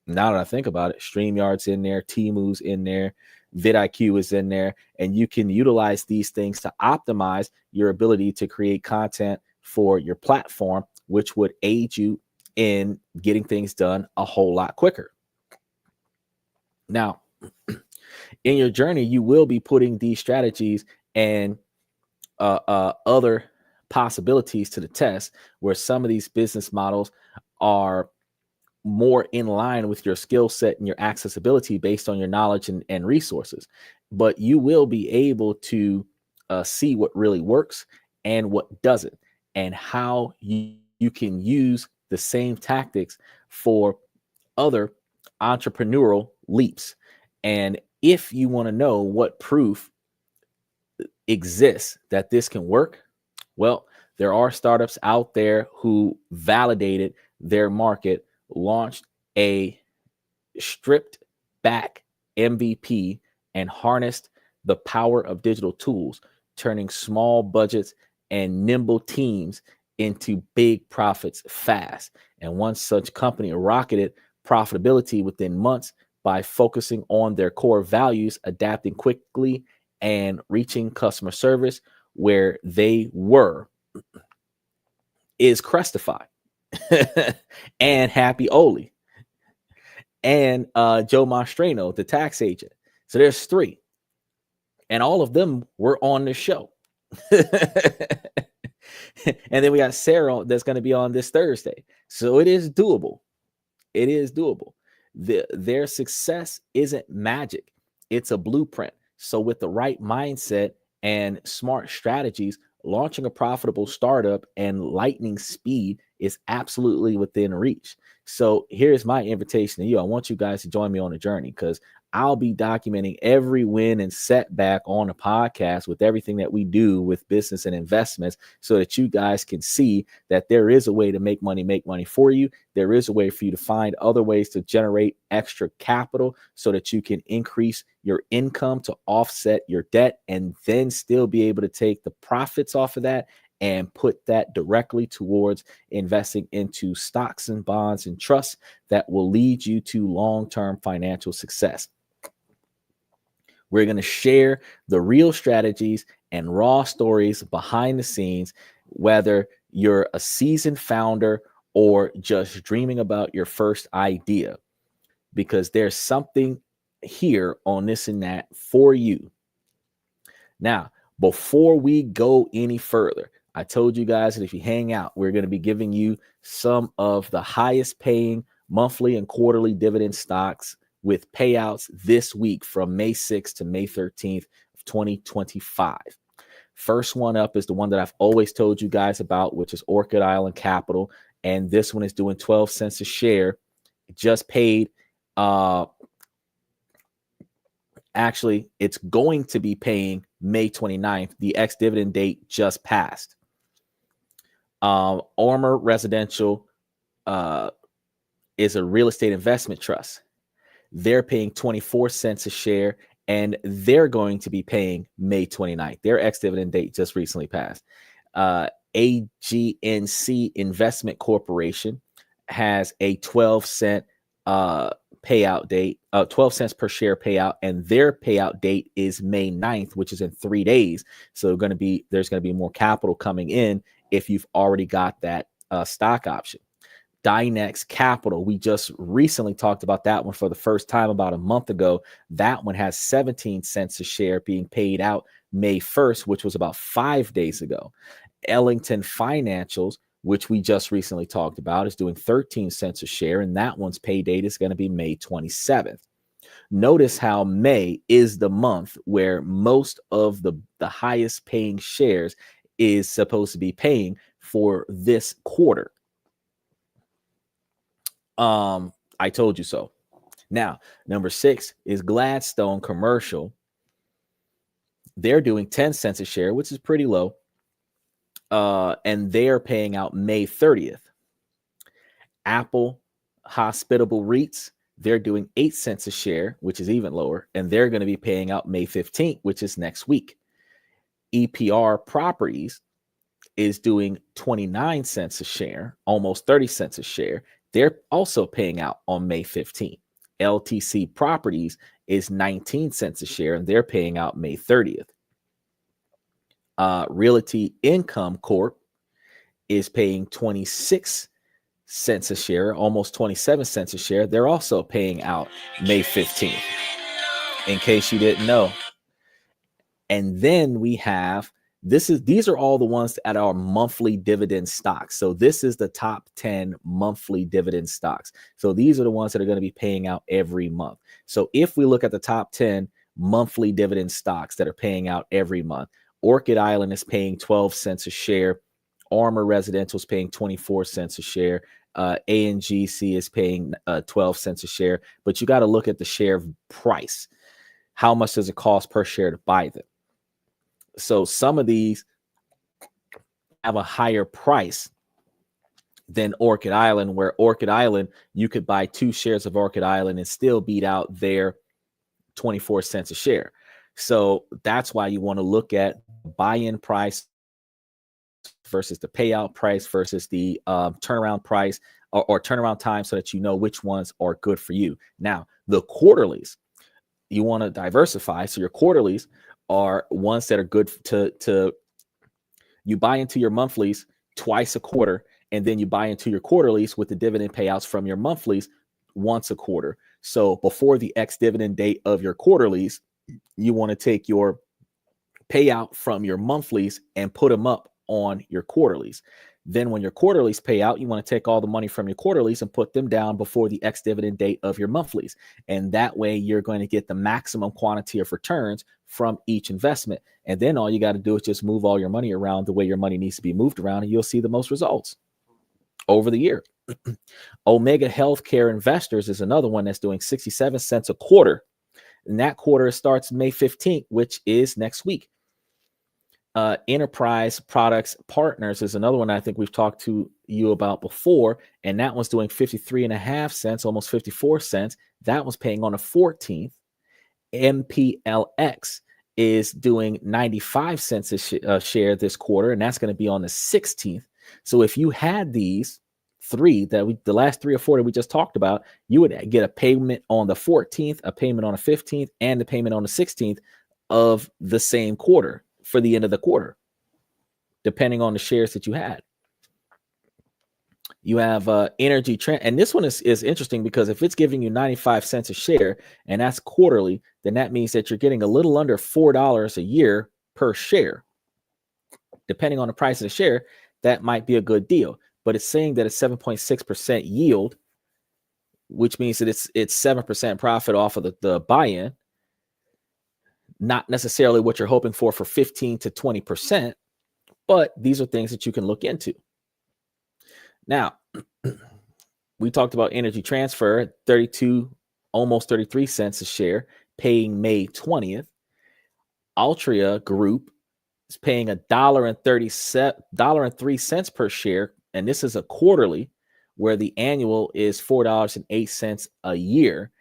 Now that I think about it, StreamYard's in there, Temu's in there, vidIQ is in there, and you can utilize these things to optimize your ability to create content for your platform, which would aid you in getting things done a whole lot quicker. Now, in your journey, you will be putting these strategies and other possibilities to the test, where some of these business models are more in line with your skill set and your accessibility based on your knowledge and resources. But you will be able to see what really works and what doesn't, and how you can use the same tactics for other entrepreneurial leaps. And if you want to know what proof exists that this can work, well, there are startups out there who validated their market, launched a stripped back MVP, and harnessed the power of digital tools, turning small budgets and nimble teams into big profits fast. And one such company rocketed profitability within months by focusing on their core values, adapting quickly, and reaching customer service where they were, is Crestify and Happy Oli and Joe Mastrano, the tax agent. So there's three, and all of them were on the show. And then we got Sarah that's going to be on this Thursday. So it is doable. It is doable. Their success isn't magic. It's a blueprint. So with the right mindset and smart strategies, launching a profitable startup and lightning speed is absolutely within reach. So here's my invitation to you. I want you guys to join me on the journey, because I'll be documenting every win and setback on the podcast with everything that we do with business and investments, so that you guys can see that there is a way to make money for you. There is a way for you to find other ways to generate extra capital so that you can increase your income to offset your debt, and then still be able to take the profits off of that and put that directly towards investing into stocks and bonds and trusts that will lead you to long-term financial success. We're going to share the real strategies and raw stories behind the scenes, whether you're a seasoned founder or just dreaming about your first idea, because there's something here on This and That for you. Now, before we go any further, I told you guys that if you hang out, we're going to be giving you some of the highest paying monthly and quarterly dividend stocks with payouts this week from May 6th to May 13th of 2025. First one up is the one that I've always told you guys about, which is Orchid Island Capital. And this one is doing 12 cents a share. It just paid, actually, it's going to be paying May 29th. The ex-dividend date just passed. Armor Residential is a real estate investment trust. They're paying 24 cents a share, and they're going to be paying May 29th. Their ex-dividend date just recently passed. AGNC Investment Corporation has a 12-cent payout date, 12 cents per share payout, and their payout date is May 9th, which is in 3 days. So there's going to be more capital coming in if you've already got that stock option. Dynex Capital, we just recently talked about that one for the first time about a month ago. That one has 17 cents a share being paid out May 1st, which was about 5 days ago. Ellington Financials, which we just recently talked about, is doing 13 cents a share, and that one's pay date is going to be May 27th. Notice how May is the month where most of the highest paying shares is supposed to be paying for this quarter. I told you so. Now, number 6 is Gladstone Commercial. They're doing 10 cents a share, which is pretty low. And they're paying out May 30th. Apple Hospitable REITs, they're doing 8 cents a share, which is even lower, and they're going to be paying out May 15th, which is next week. EPR Properties is doing 29 cents a share, almost 30 cents a share. They're also paying out on May 15th. LTC Properties is 19 cents a share, and they're paying out May 30th. Realty Income Corp is paying 26 cents a share, almost 27 cents a share. They're also paying out May 15th, in case you didn't know. And then we have These are all the ones at our monthly dividend stocks. So this is the top 10 monthly dividend stocks. So these are the ones that are going to be paying out every month. So if we look at the top 10 monthly dividend stocks that are paying out every month, Orchid Island is paying 12 cents a share. Armor Residential is paying 24 cents a share. ANGC is paying 12 cents a share. But you got to look at the share price. How much does it cost per share to buy them? So some of these have a higher price than Orchid Island, where Orchid Island, you could buy 2 shares of Orchid Island and still beat out their 24 cents a share. So that's why you want to look at buy-in price versus the payout price versus the turnaround price or turnaround time, so that you know which ones are good for you. Now, the quarterlies, you want to diversify. So your quarterlies are ones that are good to you buy into your monthlies twice a quarter, and then you buy into your quarterlies with the dividend payouts from your monthlies once a quarter. So before the ex-dividend date of your quarterlies, you want to take your payout from your monthlies and put them up on your quarterlies. Then when your quarterlies pay out, you want to take all the money from your quarterlies and put them down before the ex-dividend date of your monthlies. And that way you're going to get the maximum quantity of returns from each investment. And then all you got to do is just move all your money around the way your money needs to be moved around, and you'll see the most results over the year. Omega Healthcare Investors is another one that's doing 67 cents a quarter. And that quarter starts May 15th, which is next week. Enterprise Products Partners is another one I think we've talked to you about before, and that one's doing 53.5 cents, almost 54 cents. That was paying on the 14th. MPLX is doing 95 cents a share this quarter, and that's going to be on the 16th. So if you had these three the last 3 or 4 that we just talked about, you would get a payment on the 14th, a payment on the 15th, and the payment on the 16th of the same quarter for the end of the quarter, depending on the shares that you had. You have Energy Trend, and this one is interesting because if it's giving you 95 cents a share and that's quarterly, then that means that you're getting a little under $4 a year per share. Depending on the price of the share, that might be a good deal. But it's saying that it's 7.6% yield, which means that it's 7% profit off of the buy-in. Not necessarily what you're hoping for 15 to 20%, but these are things that you can look into. Now, we talked about Energy Transfer, 32, almost 33 cents a share, paying May 20th. Altria Group is paying $1.03 per share, and this is a quarterly, where the annual is $4.08 a year,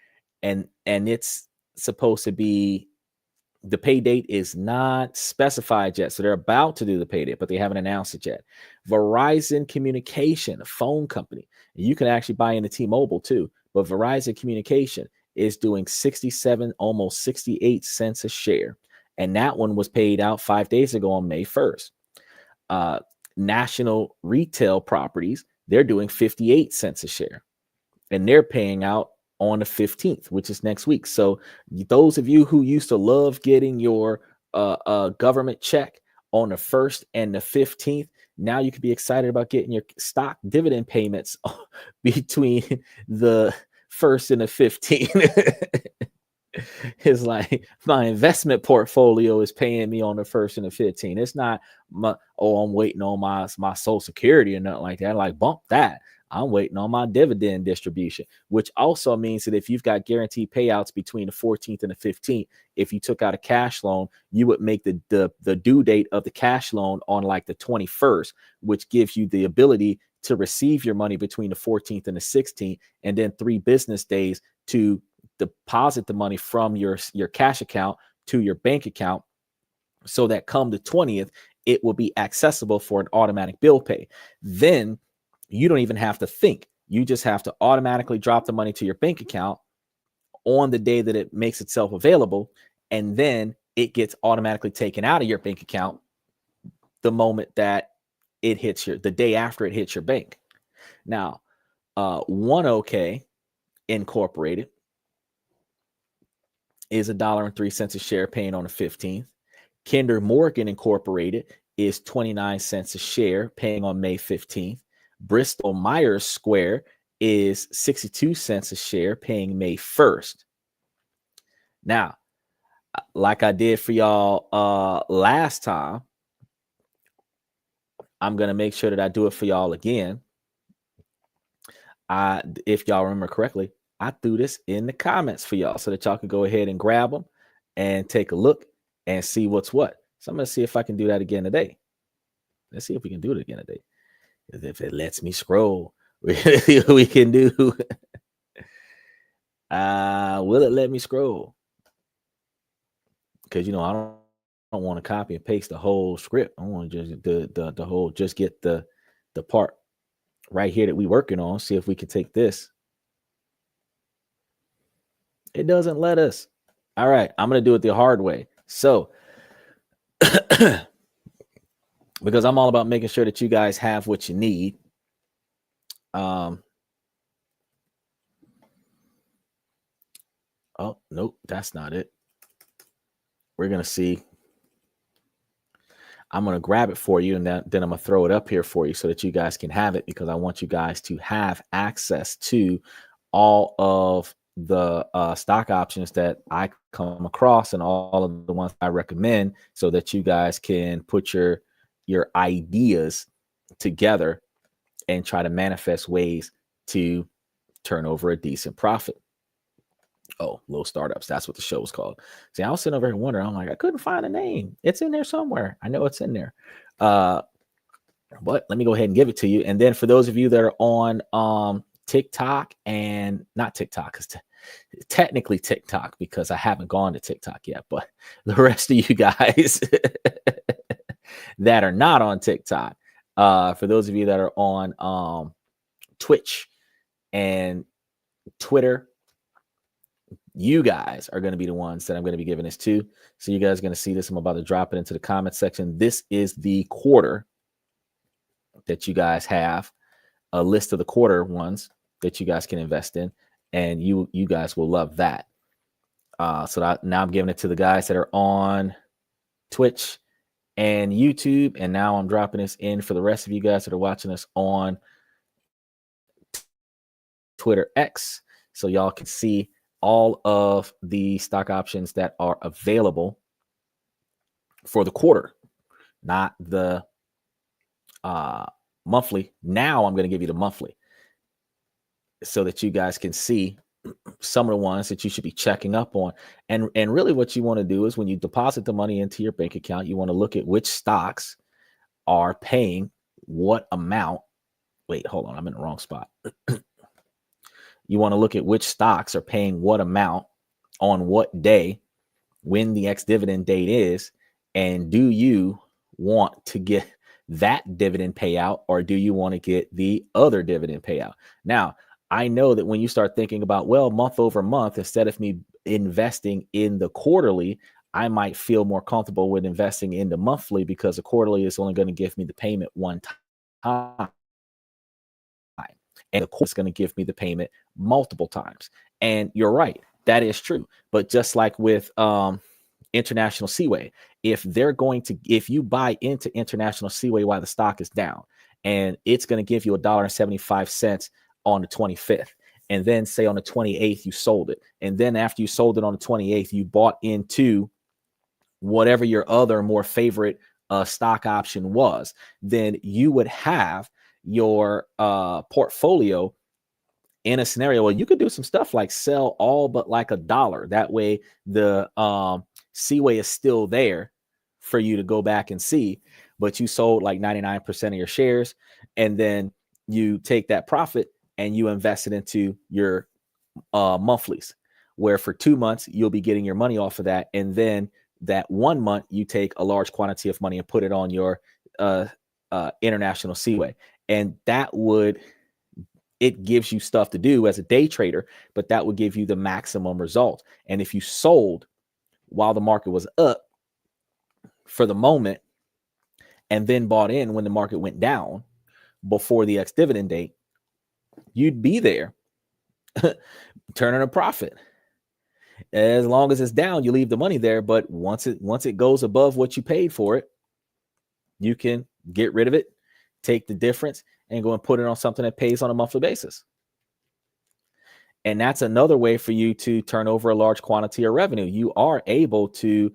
and it's supposed to be, the pay date is not specified yet. So they're about to do the pay date, but they haven't announced it yet. Verizon Communication, a phone company. You can actually buy into T-Mobile too, but Verizon Communication is doing 67, almost 68 cents a share. And that one was paid out 5 days ago on May 1st. National Retail Properties, they're doing 58 cents a share, and they're paying out on the 15th, which is next week. So those of you who used to love getting your government check on the 1st and the 15th, now you can be excited about getting your stock dividend payments between the 1st and the 15th. It's like my investment portfolio is paying me on the 1st and the 15th. It's not I'm waiting on my Social Security or nothing like that. Like, bump that. I'm waiting on my dividend distribution, which also means that if you've got guaranteed payouts between the 14th and the 15th, if you took out a cash loan, you would make the due date of the cash loan on like the 21st, which gives you the ability to receive your money between the 14th and the 16th, and then 3 business days to deposit the money from your cash account to your bank account, so that come the 20th, it will be accessible for an automatic bill pay. Then you don't even have to think. You just have to automatically drop the money to your bank account on the day that it makes itself available, and then it gets automatically taken out of your bank account the moment that it hits the day after it hits your bank. Now, One OK Incorporated is $1.03 a share, paying on the 15th. Kinder Morgan Incorporated is 29 cents a share, paying on May 15th. Bristol Myers Square is 62 cents a share, paying May 1st. Now, like I did for y'all last time, I'm going to make sure that I do it for y'all again. If y'all remember correctly, I threw this in the comments for y'all so that y'all can go ahead and grab them and take a look and see what's what. So I'm going to see if I can do that again today. Let's see if we can do it again today. If it lets me scroll, we can do. Will it let me scroll? Because I don't want to copy and paste the whole script. I want to just the whole, just get the part right here that we working on. See if we can take this. It doesn't let us. All right, I'm gonna do it the hard way. So because I'm all about making sure that you guys have what you need. Oh, nope, that's not it. We're going to see. I'm going to grab it for you, and then I'm going to throw it up here for you so that you guys can have it, because I want you guys to have access to all of the stock options that I come across and all of the ones I recommend, so that you guys can put your ideas together and try to manifest ways to turn over a decent profit. Oh, Low Startups. That's what the show was called. See, I was sitting over here wondering, I'm like, I couldn't find a name. It's in there somewhere. I know it's in there. But let me go ahead and give it to you. And then for those of you that are on TikTok, and not TikTok, because technically TikTok, because I haven't gone to TikTok yet, but the rest of you guys that are not on TikTok, for those of you that are on Twitch and Twitter, you guys are going to be the ones that I'm going to be giving this to. So you guys are going to see this. I'm about to drop it into the comment section. This is the quarter that you guys have, a list of the quarter ones that you guys can invest in, and you guys will love that. So now I'm giving it to the guys that are on Twitch and YouTube, and now I'm dropping this in for the rest of you guys that are watching us on Twitter X, so y'all can see all of the stock options that are available for the quarter, not the monthly. Now I'm going to give you the monthly so that you guys can see some of the ones that you should be checking up on. And really what you want to do is, when you deposit the money into your bank account, you want to look at which stocks are paying what amount. Wait, hold on. I'm in the wrong spot. You want to look at which stocks are paying what amount on what day, when the ex-dividend date is, and do you want to get that dividend payout, or do you want to get the other dividend payout? Now, I know that when you start thinking about, well, month over month, instead of me investing in the quarterly, I might feel more comfortable with investing in the monthly, because the quarterly is only going to give me the payment one time, and the quarter is going to give me the payment multiple times. And you're right, that is true. But just like with International Seaway, if you buy into International Seaway while the stock is down, and it's going to give you $1.75 on the 25th, and then say on the 28th you sold it, and then after you sold it on the 28th, you bought into whatever your other more favorite stock option was, then you would have your portfolio in a scenario where you could do some stuff like sell all but like $1. That way the Seaway is still there for you to go back and see, but you sold like 99% of your shares, and then you take that profit and you invest it into your monthlies, where for 2 months you'll be getting your money off of that, and then that 1 month you take a large quantity of money and put it on your International Seaway. And it gives you stuff to do as a day trader, but that would give you the maximum result. And if you sold while the market was up for the moment, and then bought in when the market went down before the ex-dividend date, you'd be there turning a profit. As long as it's down, you leave the money there. But once it goes above what you paid for it, you can get rid of it, take the difference, and go and put it on something that pays on a monthly basis. And that's another way for you to turn over a large quantity of revenue. You are able to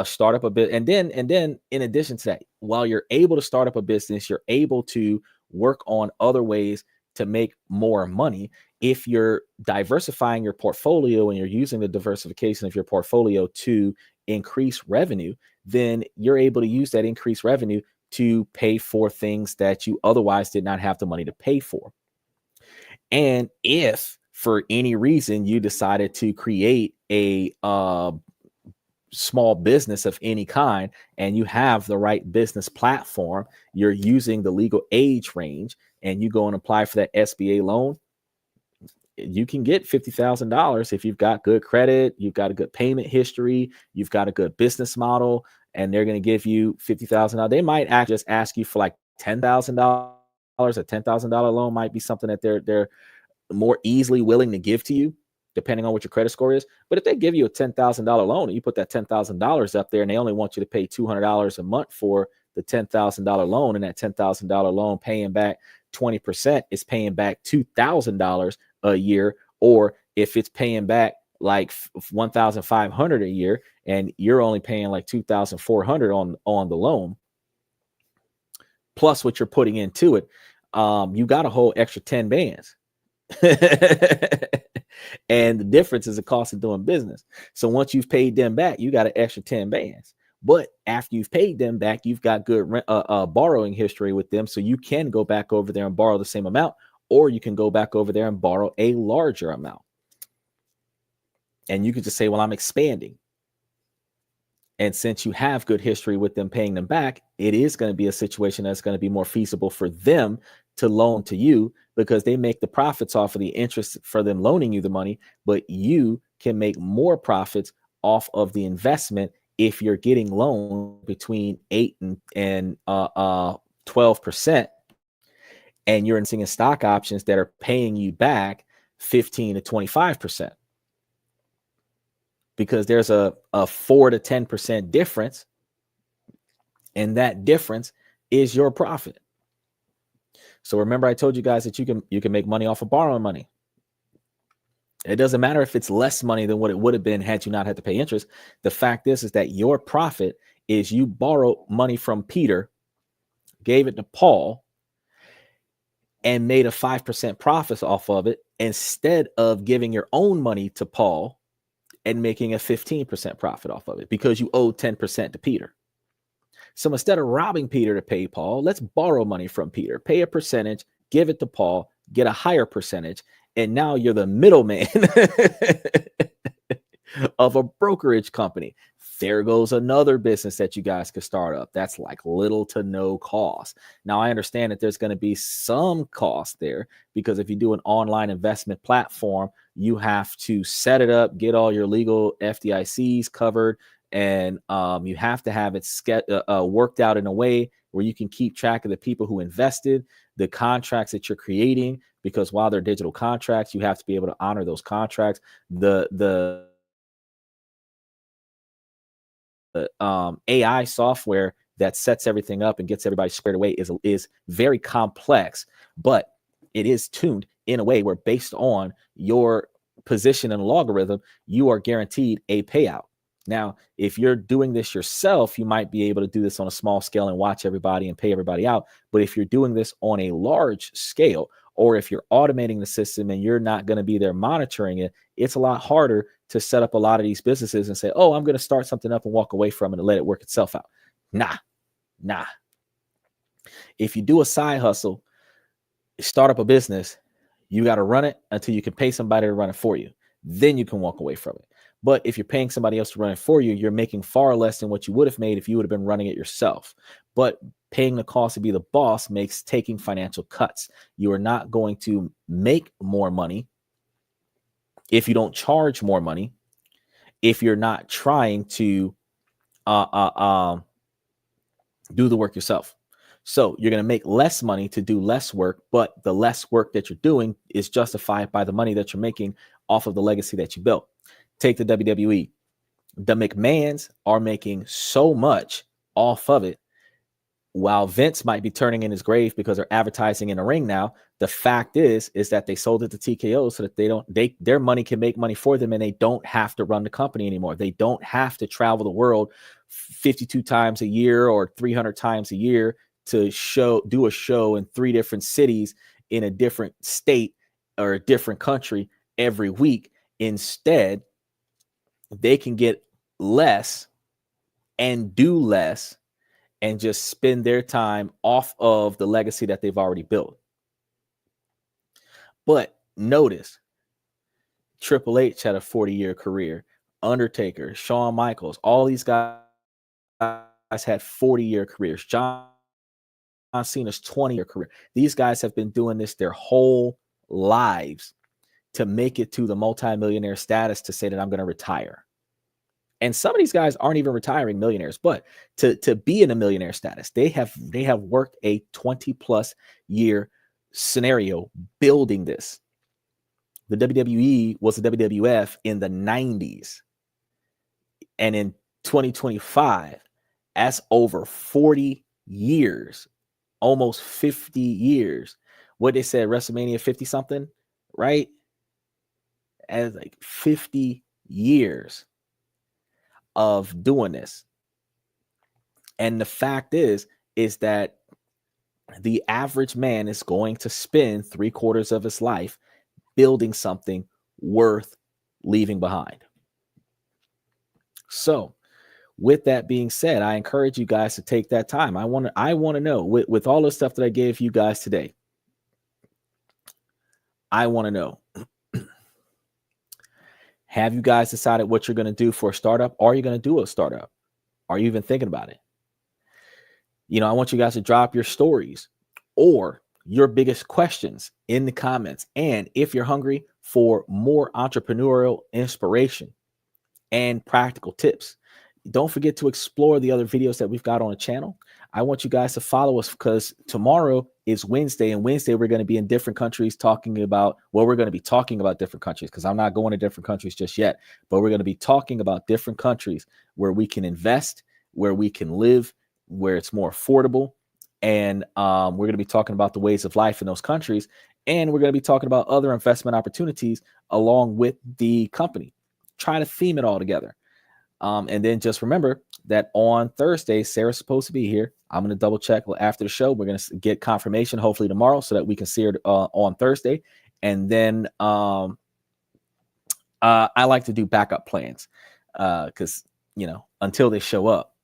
start up a bit, and then in addition to that, while you're able to start up a business, you're able to work on other ways to make more money. If you're diversifying your portfolio and you're using the diversification of your portfolio to increase revenue, then you're able to use that increased revenue to pay for things that you otherwise did not have the money to pay for. And if for any reason you decided to create a small business of any kind, and you have the right business platform, you're using the legal age range, and you go and apply for that SBA loan, you can get $50,000 if you've got good credit, you've got a good payment history, you've got a good business model, and they're going to give you $50,000. They might just ask you for like $10,000. A $10,000 loan might be something that they're more easily willing to give to you, depending on what your credit score is. But if they give you a $10,000 loan and you put that $10,000 up there and they only want you to pay $200 a month for the $10,000 loan, and that $10,000 loan paying back 20% is paying back $2,000 a year, or if it's paying back like $1,500 a year and you're only paying like $2,400 on the loan, plus what you're putting into it, you got a whole extra 10 bands. And the difference is the cost of doing business. So once you've paid them back, you got an extra 10 bands. But after you've paid them back, you've got good borrowing history with them. So you can go back over there and borrow the same amount, or you can go back over there and borrow a larger amount. And you can just say, well, I'm expanding. And since you have good history with them paying them back, it is going to be a situation that's going to be more feasible for them to loan to you, because they make the profits off of the interest for them loaning you the money, but you can make more profits off of the investment if you're getting loaned between 8 and 12%, and you're investing in stock options that are paying you back 15 to 25%. Because there's a 4 to 10% difference, and that difference is your profit. So remember, I told you guys that you can make money off of borrowing money. It doesn't matter if it's less money than what it would have been had you not had to pay interest. The fact is that your profit is you borrowed money from Peter, gave it to Paul, and made a 5% profit off of it, instead of giving your own money to Paul and making a 15% profit off of it, because you owed 10% to Peter. So instead of robbing Peter to pay Paul, let's borrow money from Peter, pay a percentage, give it to Paul, get a higher percentage, and now you're the middleman of a brokerage company. There goes another business that you guys could start up. That's like little to no cost. Now, I understand that there's going to be some cost there, because if you do an online investment platform, you have to set it up, get all your legal FDICs covered, and you have to have it worked out in a way where you can keep track of the people who invested, the contracts that you're creating, because while they're digital contracts, you have to be able to honor those contracts. The AI software that sets everything up and gets everybody squared away is very complex, but it is tuned in a way where, based on your position in a logarithm, you are guaranteed a payout. Now, if you're doing this yourself, you might be able to do this on a small scale and watch everybody and pay everybody out. But if you're doing this on a large scale, or if you're automating the system and you're not going to be there monitoring it, it's a lot harder to set up a lot of these businesses and say, oh, I'm going to start something up and walk away from it and let it work itself out. Nah. If you do a side hustle, start up a business, you got to run it until you can pay somebody to run it for you. Then you can walk away from it. But if you're paying somebody else to run it for you, you're making far less than what you would have made if you would have been running it yourself. But paying the cost to be the boss makes taking financial cuts. You are not going to make more money if you don't charge more money, if you're not trying to do the work yourself. So you're going to make less money to do less work, but the less work that you're doing is justified by the money that you're making off of the legacy that you built. Take the WWE. The McMahons are making so much off of it, while Vince might be turning in his grave because they're advertising in the ring now. The fact is that they sold it to TKO so that their money can make money for them, and they don't have to run the company anymore. They don't have to travel the world 52 times a year or 300 times a year to do a show in 3 different cities in a different state or a different country every week. Instead, they can get less and do less and just spend their time off of the legacy that they've already built. But notice, Triple H had a 40-year career. Undertaker, Shawn Michaels, all these guys had 40-year careers. John Cena's 20-year career. These guys have been doing this their whole lives to make it to the multimillionaire status to say that I'm going to retire. And some of these guys aren't even retiring millionaires, but to be in a millionaire status, they have worked a 20+ year scenario building this. The WWE was the WWF in the 90s. And in 2025, that's over 40 years, almost 50 years. What they said, WrestleMania 50 something, right? As like 50 years of doing this. And the fact is that the average man is going to spend 3/4 of his life building something worth leaving behind. So with that being said, I encourage you guys to take that time. I want to know, with all the stuff that I gave you guys today, I want to know, have you guys decided what you're going to do for a startup? Are you going to do a startup? Are you even thinking about it? I want you guys to drop your stories or your biggest questions in the comments. And if you're hungry for more entrepreneurial inspiration and practical tips, don't forget to explore the other videos that we've got on the channel. I want you guys to follow us because tomorrow is Wednesday, and Wednesday we're going to be in different countries we're going to be talking about different countries, because I'm not going to different countries just yet, but we're going to be talking about different countries where we can invest, where we can live, where it's more affordable. And we're going to be talking about the ways of life in those countries. And we're going to be talking about other investment opportunities along with the company. Try to theme it all together. And then just remember that on Thursday, Sarah's supposed to be here. I'm going to double check after the show. We're going to get confirmation hopefully tomorrow so that we can see her on Thursday. And then I like to do backup plans because, until they show up,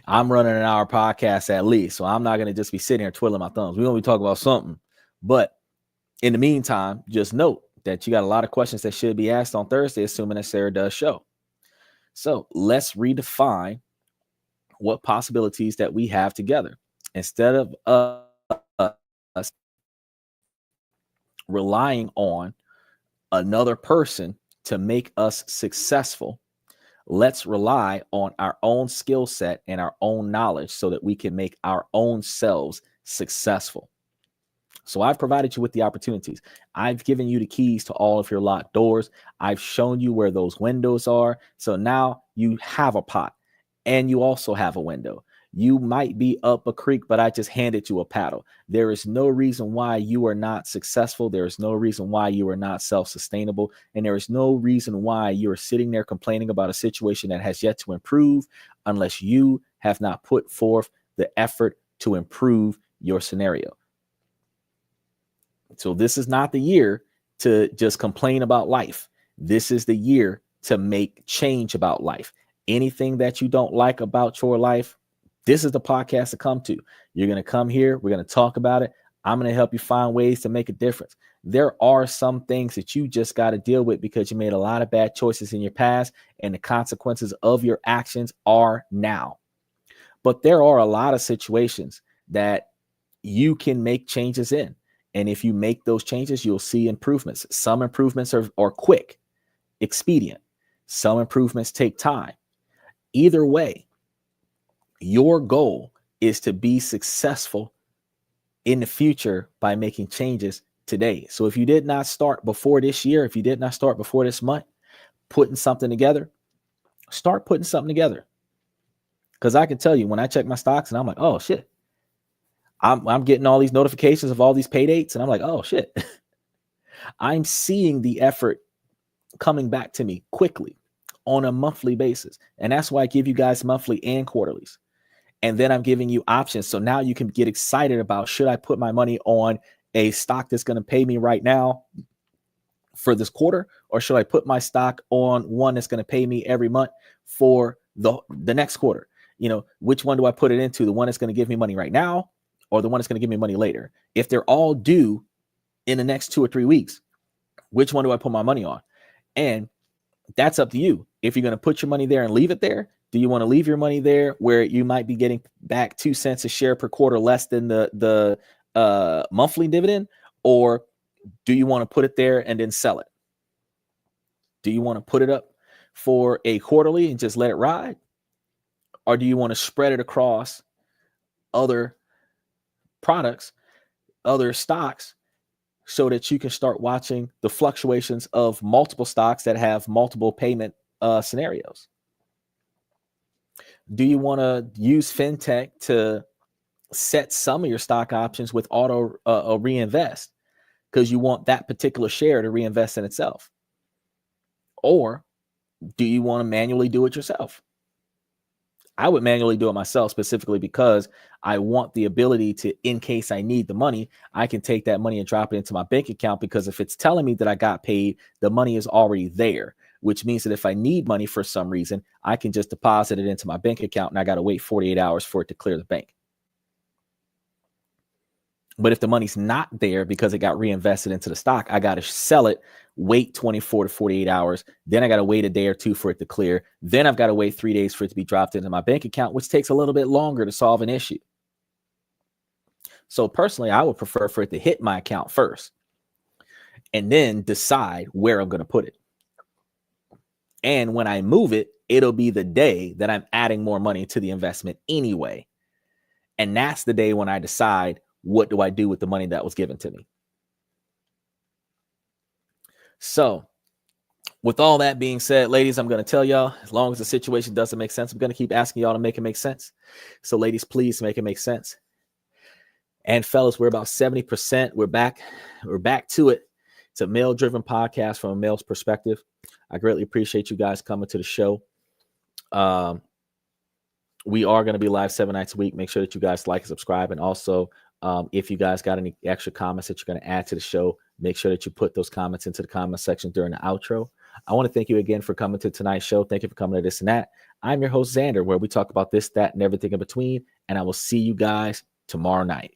I'm running an hour podcast at least. So I'm not going to just be sitting here twiddling my thumbs. We're going to be talking about something. But in the meantime, just note that you got a lot of questions that should be asked on Thursday, assuming that Sarah does show. So let's redefine what possibilities that we have together. Instead of us relying on another person to make us successful, let's rely on our own skill set and our own knowledge so that we can make our own selves successful. So I've provided you with the opportunities. I've given you the keys to all of your locked doors. I've shown you where those windows are. So now you have a pot and you also have a window. You might be up a creek, but I just handed you a paddle. There is no reason why you are not successful. There is no reason why you are not self-sustainable. And there is no reason why you are sitting there complaining about a situation that has yet to improve unless you have not put forth the effort to improve your scenario. So this is not the year to just complain about life. This is the year to make change about life. Anything that you don't like about your life, this is the podcast to come to. You're going to come here. We're going to talk about it. I'm going to help you find ways to make a difference. There are some things that you just got to deal with because you made a lot of bad choices in your past, and the consequences of your actions are now. But there are a lot of situations that you can make changes in. And if you make those changes, you'll see improvements. Some improvements are quick, expedient. Some improvements take time. Either way, your goal is to be successful in the future by making changes today. So if you did not start before this year, if you did not start before this month, putting something together, start putting something together. Because I can tell you, when I check my stocks and I'm like, oh shit, I'm getting all these notifications of all these pay dates, and I'm like, oh shit, I'm seeing the effort coming back to me quickly on a monthly basis. And that's why I give you guys monthly and quarterlies. And then I'm giving you options. So now you can get excited about, should I put my money on a stock that's going to pay me right now for this quarter, or should I put my stock on one that's going to pay me every month for the next quarter? You know, which one do I put it into? The one that's going to give me money right now, or the one that's going to give me money later? If they're all due in the next 2 or 3 weeks, which one do I put my money on? And that's up to you. If you're going to put your money there and leave it there, do you want to leave your money there where you might be getting back 2 cents a share per quarter less than the monthly dividend? Or do you want to put it there and then sell it? Do you want to put it up for a quarterly and just let it ride? Or do you want to spread it across other products, other stocks, so that you can start watching the fluctuations of multiple stocks that have multiple payment scenarios? Do you want to use fintech to set some of your stock options with auto reinvest because you want that particular share to reinvest in itself? Or do you want to manually do it yourself? I would manually do it myself, specifically because I want the ability to, in case I need the money, I can take that money and drop it into my bank account, because if it's telling me that I got paid, the money is already there, which means that if I need money for some reason, I can just deposit it into my bank account and I got to wait 48 hours for it to clear the bank. But if the money's not there because it got reinvested into the stock, I got to sell it, wait 24 to 48 hours. Then I got to wait a day or two for it to clear. Then I've got to wait 3 days for it to be dropped into my bank account, which takes a little bit longer to solve an issue. So personally, I would prefer for it to hit my account first and then decide where I'm going to put it. And when I move it, it'll be the day that I'm adding more money to the investment anyway. And that's the day when I decide, what do I do with the money that was given to me? So with all that being said, ladies, I'm going to tell y'all, as long as the situation doesn't make sense, I'm going to keep asking y'all to make it make sense. So ladies, please make it make sense. And fellas, we're about 70%. We're back to it. It's a male-driven podcast from a male's perspective. I greatly appreciate you guys coming to the show. We are going to be live 7 nights a week. Make sure that you guys like and subscribe. And also, if you guys got any extra comments that you're going to add to the show, make sure that you put those comments into the comment section during the outro. I want to thank you again for coming to tonight's show. Thank you for coming to This and That. I'm your host, Xander, where we talk about this, that, and everything in between. And I will see you guys tomorrow night.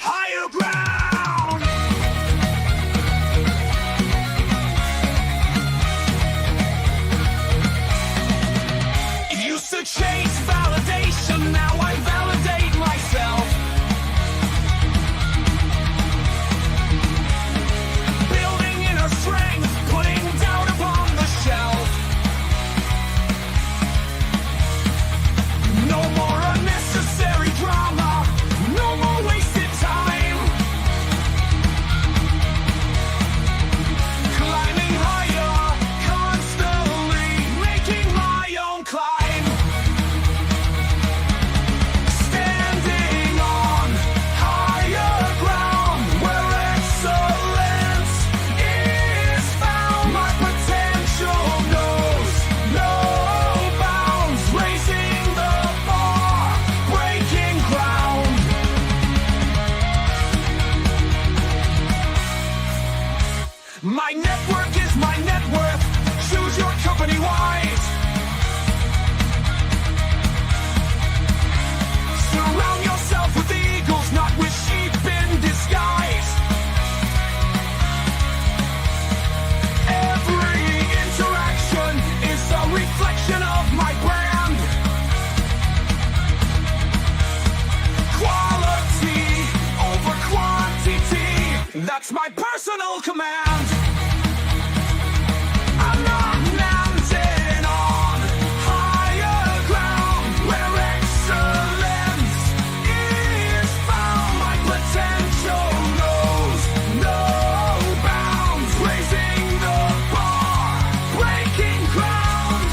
Higher ground. Used to chase validation, now I validate That's my personal command. I'm not mounted on higher ground where excellence is found. My potential knows no bounds, raising the bar, breaking ground.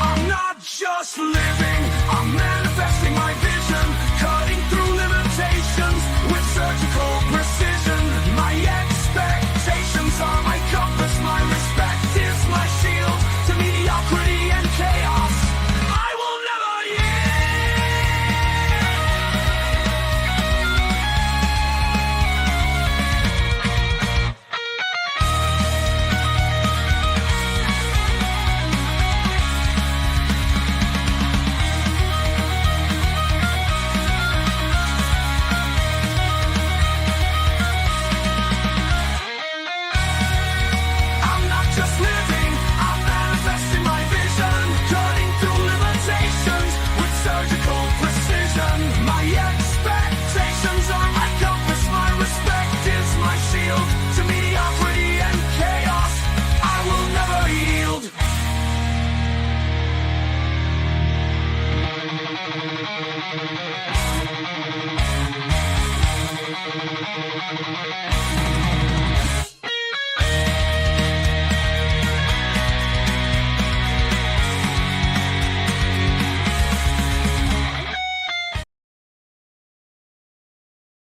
I'm not just living, I'm manifesting my vision, cutting through limitations with surgical precision. My expectations are my compass, my respect is my shield to mediocrity and chaos. I will never I'm not just living, I'm manifesting my vision, cutting through limitations with surgical precision. My expectations are my compass, my respect is my shield to mediocrity and chaos. I will never yield.